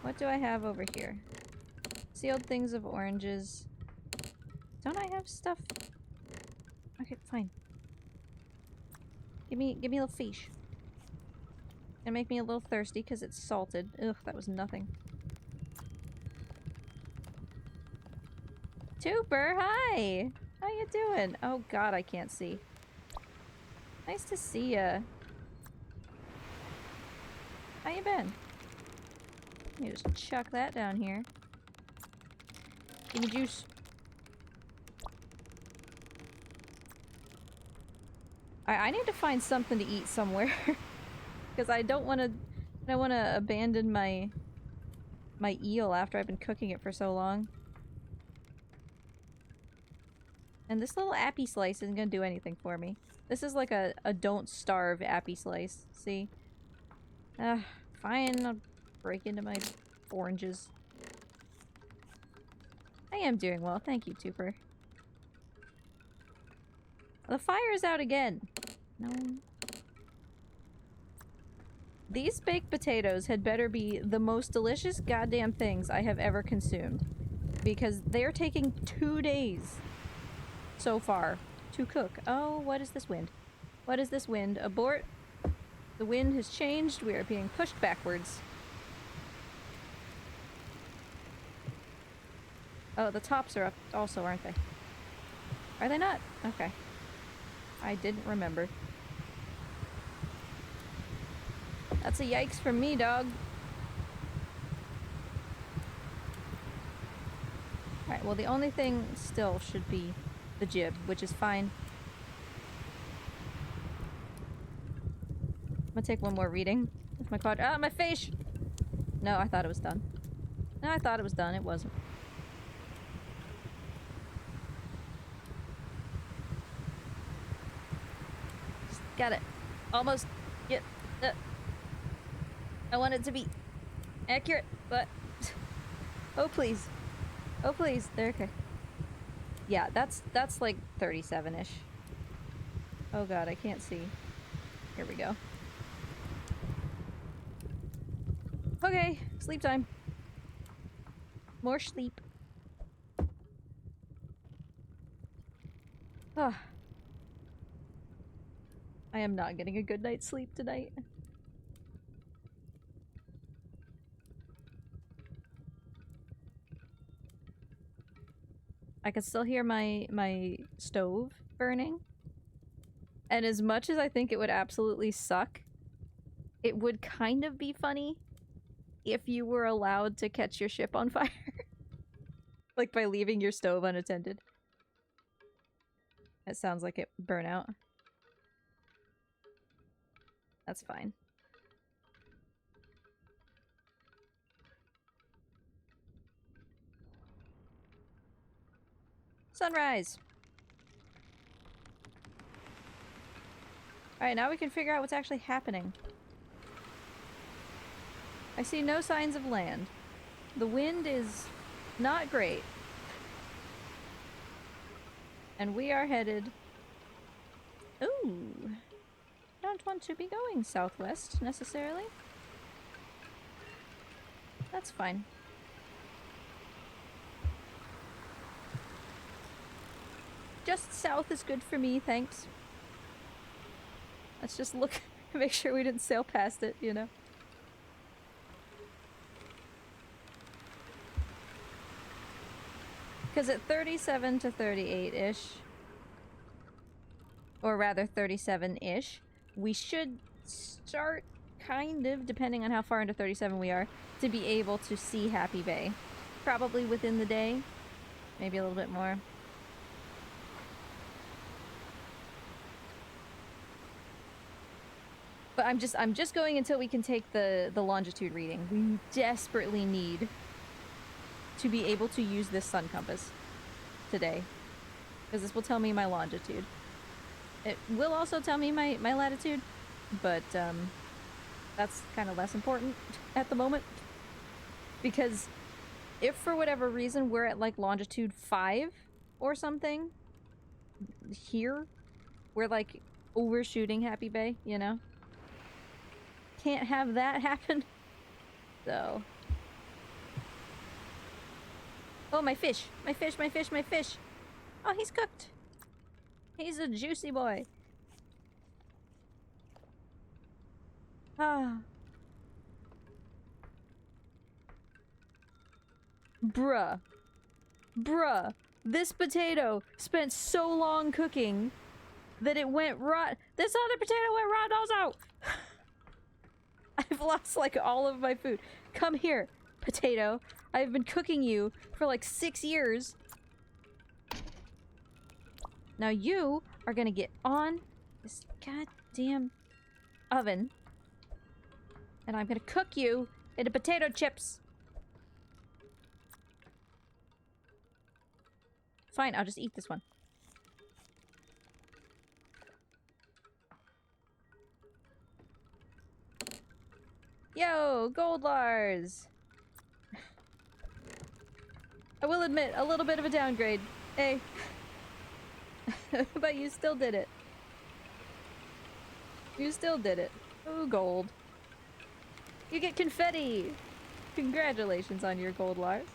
What do I have over here? Sealed things of oranges. Don't I have stuff? Okay, fine. Give me a little fish. Gonna make me a little thirsty because it's salted. Ugh, that was nothing. Tooper, hi! How you doing? Oh god, I can't see. Nice to see ya. How you been? Let me just chuck that down here. Give me juice. I need to find something to eat somewhere. Because I don't want to abandon my eel after I've been cooking it for so long. And this little appy slice isn't gonna do anything for me. This is like a don't starve appy slice. See? Fine, I'll break into my oranges. I am doing well, thank you, Tooper. The fire is out again. No. These baked potatoes had better be the most delicious goddamn things I have ever consumed. Because they're taking 2 days so far to cook. Oh, what is this wind? What is this wind? Abort. The wind has changed. We are being pushed backwards. Oh, the tops are up also, aren't they? Are they not? Okay. I didn't remember. That's a yikes from me, dog. Alright, well the only thing still should be the jib, which is fine. I'm gonna take one more reading with my quad- Ah, my fish! No, I thought it was done. No, I thought it was done. It wasn't. Just got it. Almost get the... I want it to be accurate, but... Oh, please. Oh, please. There, okay. Yeah, that's like 37-ish. Oh god, I can't see. Here we go. Okay, sleep time. More sleep. Ah. I am not getting a good night's sleep tonight. I can still hear my stove burning. And as much as I think it would absolutely suck, it would kind of be funny if you were allowed to catch your ship on fire. Like by leaving your stove unattended. It sounds like it burn out. That's fine. Sunrise! Alright, now we can figure out what's actually happening. I see no signs of land. The wind is not great. And we are headed... Ooh. Don't want to be going southwest, necessarily. That's fine. Just south is good for me, thanks. Let's just look, make sure we didn't sail past it, you know? Because at 37 to 38-ish, or rather 37-ish, we should start, kind of, depending on how far into 37 we are, to be able to see Happy Bay. Probably within the day. Maybe a little bit more. But I'm just going until we can take the longitude reading. We desperately need to be able to use this sun compass today. Because this will tell me my longitude. It will also tell me my latitude, but that's kind of less important at the moment. Because if for whatever reason we're at like longitude 5 or something, here, we're like overshooting Happy Bay, you know? Can't have that happen. So. Oh, my fish! My fish, my fish, my fish! Oh, he's cooked! He's a juicy boy. Ah. Bruh. Bruh. This potato spent so long cooking that it went rot. This other potato went rotten also! I've lost like all of my food. Come here, potato. I've been cooking you for like 6 years. Now you are gonna get on this goddamn oven. And I'm gonna cook you into potato chips. Fine, I'll just eat this one. Yo, Gold Lars! I will admit, a little bit of a downgrade. Hey. But you still did it. You still did it. Ooh, gold. You get confetti! Congratulations on your gold, Lars.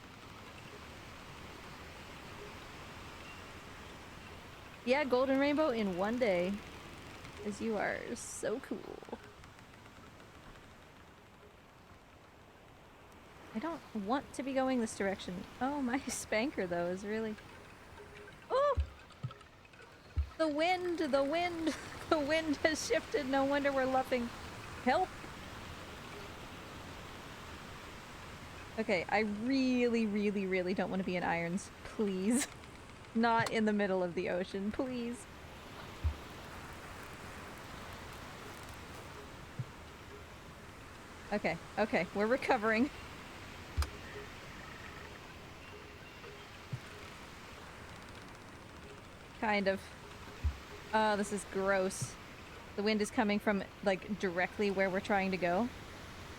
Yeah, golden rainbow in one day. As you are so cool. I don't want to be going this direction. Oh, my spanker, though, is really... Oh! The wind! The wind! The wind has shifted. No wonder we're luffing. Help! Okay, I really, really, really don't want to be in irons. Please. Not in the middle of the ocean, please. Okay, okay, we're recovering. Kind of. Oh, this is gross. The wind is coming from, like, directly where we're trying to go.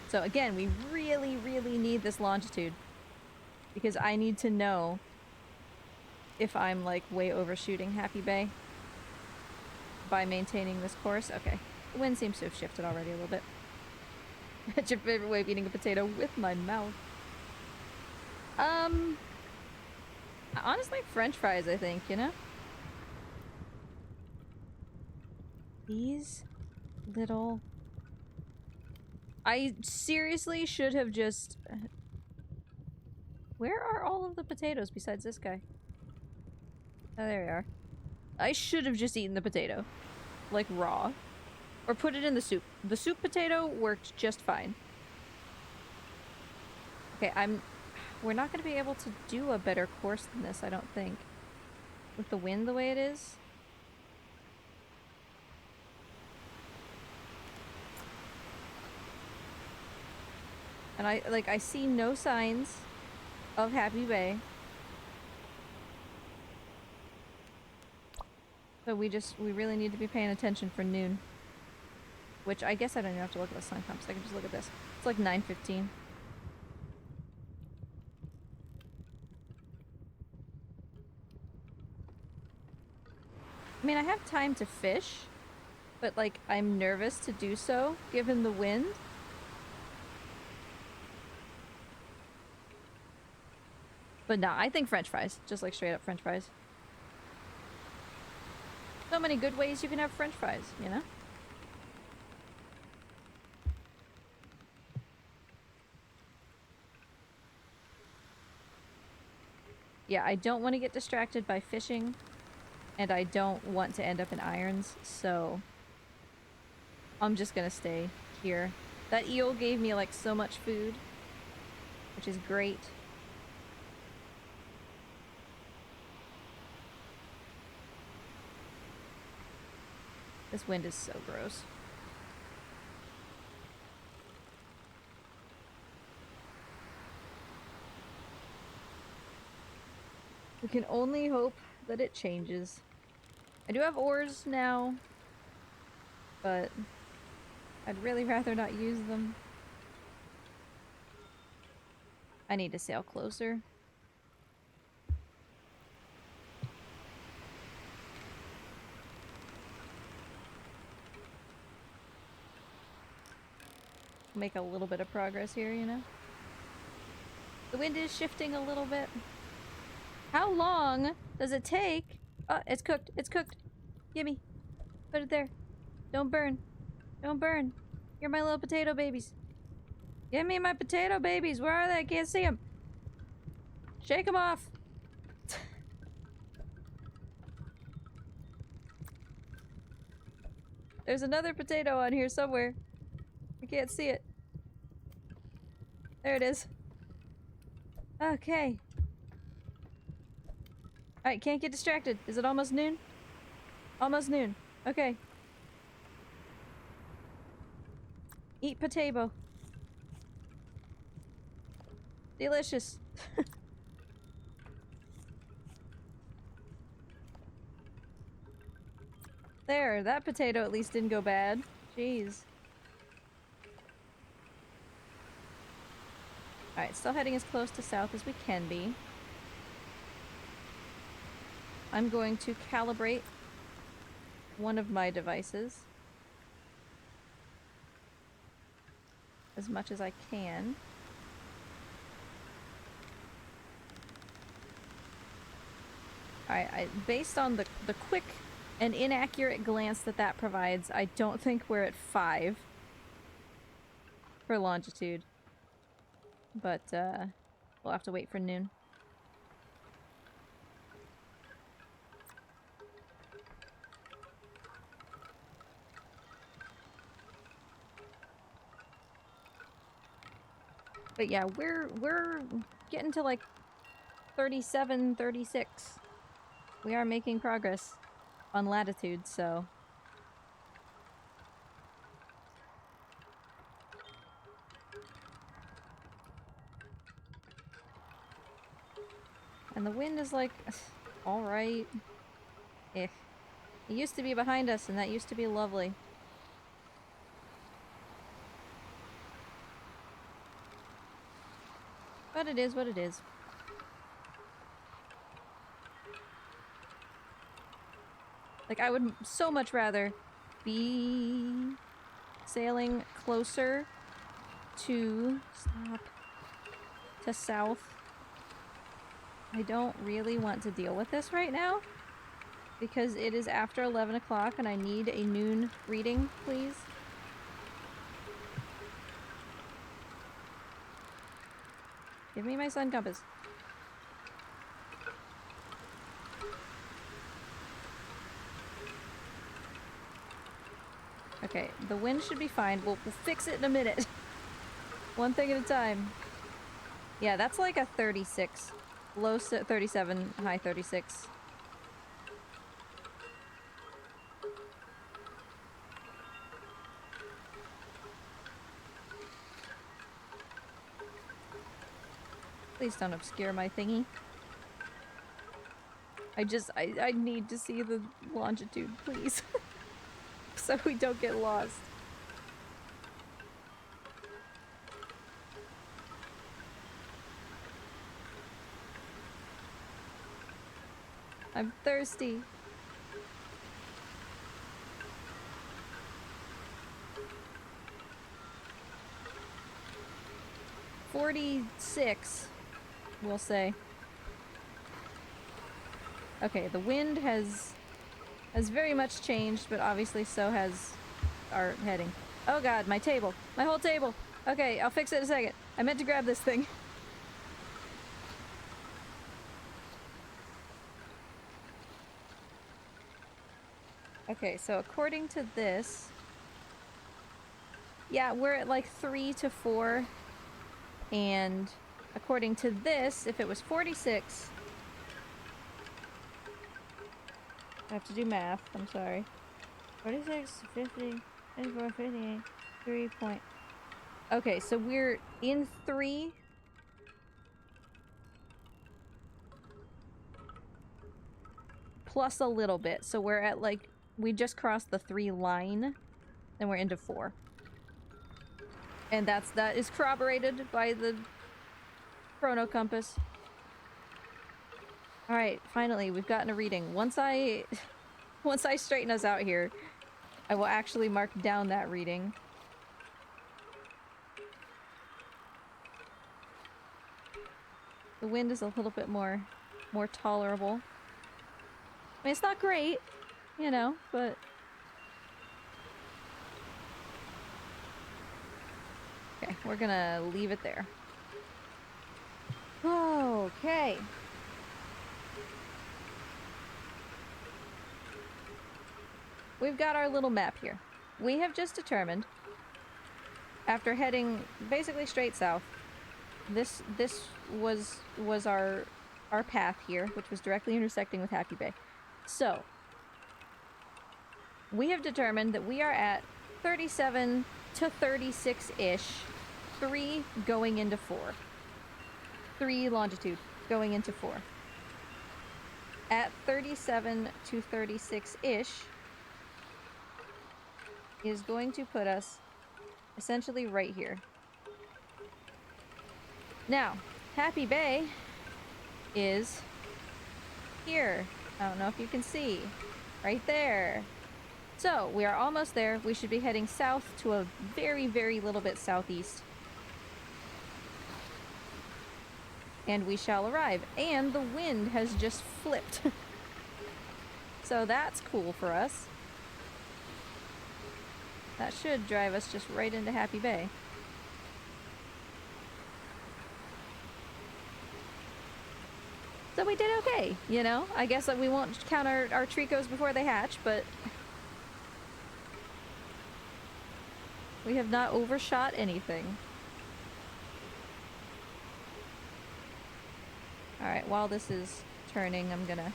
So again, we really, really need this longitude. Because I need to know if I'm, like, way overshooting Happy Bay by maintaining this course. Okay. The wind seems to have shifted already a little bit. That's your favorite way of eating a potato with my mouth. Honestly, French fries, I think, you know? These little... I seriously should have just... Where are all of the potatoes besides this guy? Oh, there we are. I should have just eaten the potato. Like, raw. Or put it in the soup. The soup potato worked just fine. Okay, we're not going to be able to do a better course than this, I don't think. With the wind the way it is. And I see no signs of Happy Bay. So we really need to be paying attention for noon. Which I guess I don't even have to look at the sun comps. I can just look at this. It's like 9:15. I mean, I have time to fish, but like, I'm nervous to do so, given the wind. But nah, I think French fries. Just like straight up French fries. So many good ways you can have French fries, you know? Yeah, I don't want to get distracted by fishing, and I don't want to end up in irons, so I'm just gonna stay here. That eel gave me like so much food, which is great. This wind is so gross. We can only hope that it changes. I do have oars now, but I'd really rather not use them. I need to sail closer. Make a little bit of progress here, you know? The wind is shifting a little bit. How long does it take? Oh, it's cooked. It's cooked. Gimme. Put it there. Don't burn. Don't burn. You're my little potato babies. Give me my potato babies. Where are they? I can't see them. Shake them off. There's another potato on here somewhere. I can't see it. There it is. Okay. Alright, can't get distracted. Is it almost noon? Almost noon. Okay. Eat potato. Delicious. There, that potato at least didn't go bad. Jeez. Alright, still heading as close to south as we can be. I'm going to calibrate one of my devices. as much as I can. Alright, based on the quick and inaccurate glance that provides, I don't think we're at 5 for longitude. But, we'll have to wait for noon. But yeah, we're getting to like 37, 36. We are making progress on latitude, so... And the wind is like... alright. It used to be behind us, and that used to be lovely. But it is what it is. Like, I would so much rather be sailing closer to... stop. To south. I don't really want to deal with this right now. Because it is after 11 o'clock and I need a noon reading, please. Give me my sun compass. Okay, the wind should be fine. We'll fix it in a minute. One thing at a time. Yeah, that's like a 36. Low 37, high 36. Please don't obscure my thingy. I need to see the longitude, please. So we don't get lost. I'm thirsty. $46, we'll say. Okay, the wind has very much changed, but obviously so has our heading. Oh god, my table. My whole table. Okay, I'll fix it in a second. I meant to grab this thing. Okay, so according to this... yeah, we're at like 3 to 4. And according to this, if it was 46... I have to do math, I'm sorry. 46, 50, 54, 58, 3 point... Okay, so we're in 3. Plus a little bit, so we're at like... we just crossed the 3 line, then we're into 4. And that is corroborated by the chrono compass. Alright, finally, we've gotten a reading. Once I straighten us out here, I will actually mark down that reading. The wind is a little bit more tolerable. I mean, it's not great, you know, but... okay, we're gonna leave it there. Okay. We've got our little map here. We have just determined, after heading basically straight south, this was our path here, which was directly intersecting with Happy Bay. So, we have determined that we are at 37 to 36-ish, 3 going into 4. 3 longitude going into 4. At 37 to 36-ish is going to put us essentially right here. Now, Happy Bay is here. I don't know if you can see. Right there. So, we are almost there. We should be heading south to a very, very little bit southeast. And we shall arrive. And the wind has just flipped. So that's cool for us. That should drive us just right into Happy Bay. So we did okay, you know? I guess that we won't count our tricos before they hatch, but we have not overshot anything. Alright, while this is turning, I'm gonna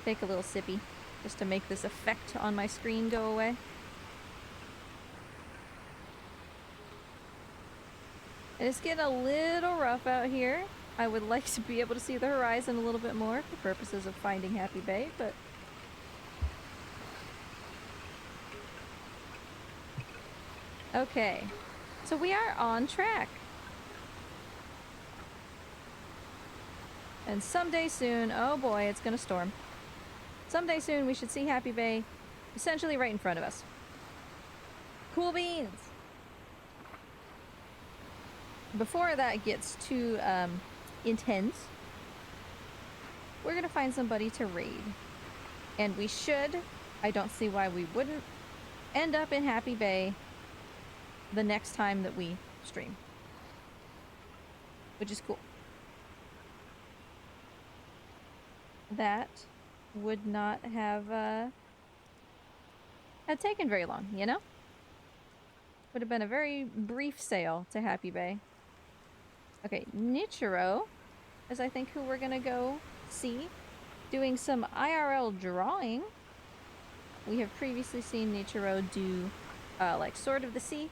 take a little sippy just to make this effect on my screen go away. It's getting a little rough out here. I would like to be able to see the horizon a little bit more for purposes of finding Happy Bay, but... Okay. So we are on track. And someday soon, oh boy, it's gonna storm. Someday soon we should see Happy Bay essentially right in front of us. Cool beans! Before that gets too, intense, we're gonna find somebody to raid. And we should, I don't see why we wouldn't, end up in Happy Bay the next time that we stream. Which is cool. That would not have, had taken very long, you know? Would have been a very brief sail to Happy Bay. Okay, Nichiro is I think who we're gonna go see. Doing some IRL drawing. We have previously seen Nichiro do like Sword of the Sea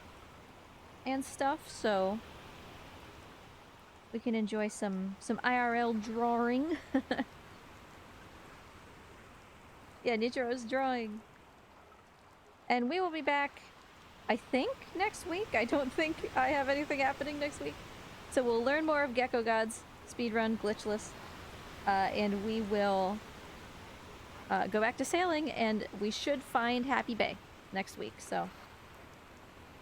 and stuff, so we can enjoy some IRL drawing. Yeah, Nichiro's drawing. And we will be back, I think, next week. I don't think I have anything happening next week. So we'll learn more of Gecko Gods, speedrun, glitchless, and we will go back to sailing, and we should find Happy Bay next week. So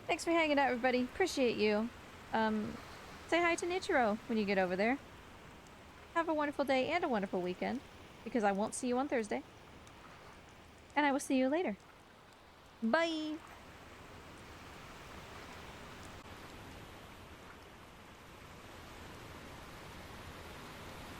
thanks for hanging out, everybody. Appreciate you. Say hi to Nichiro when you get over there. Have a wonderful day and a wonderful weekend, because I won't see you on Thursday. And I will see you later. Bye!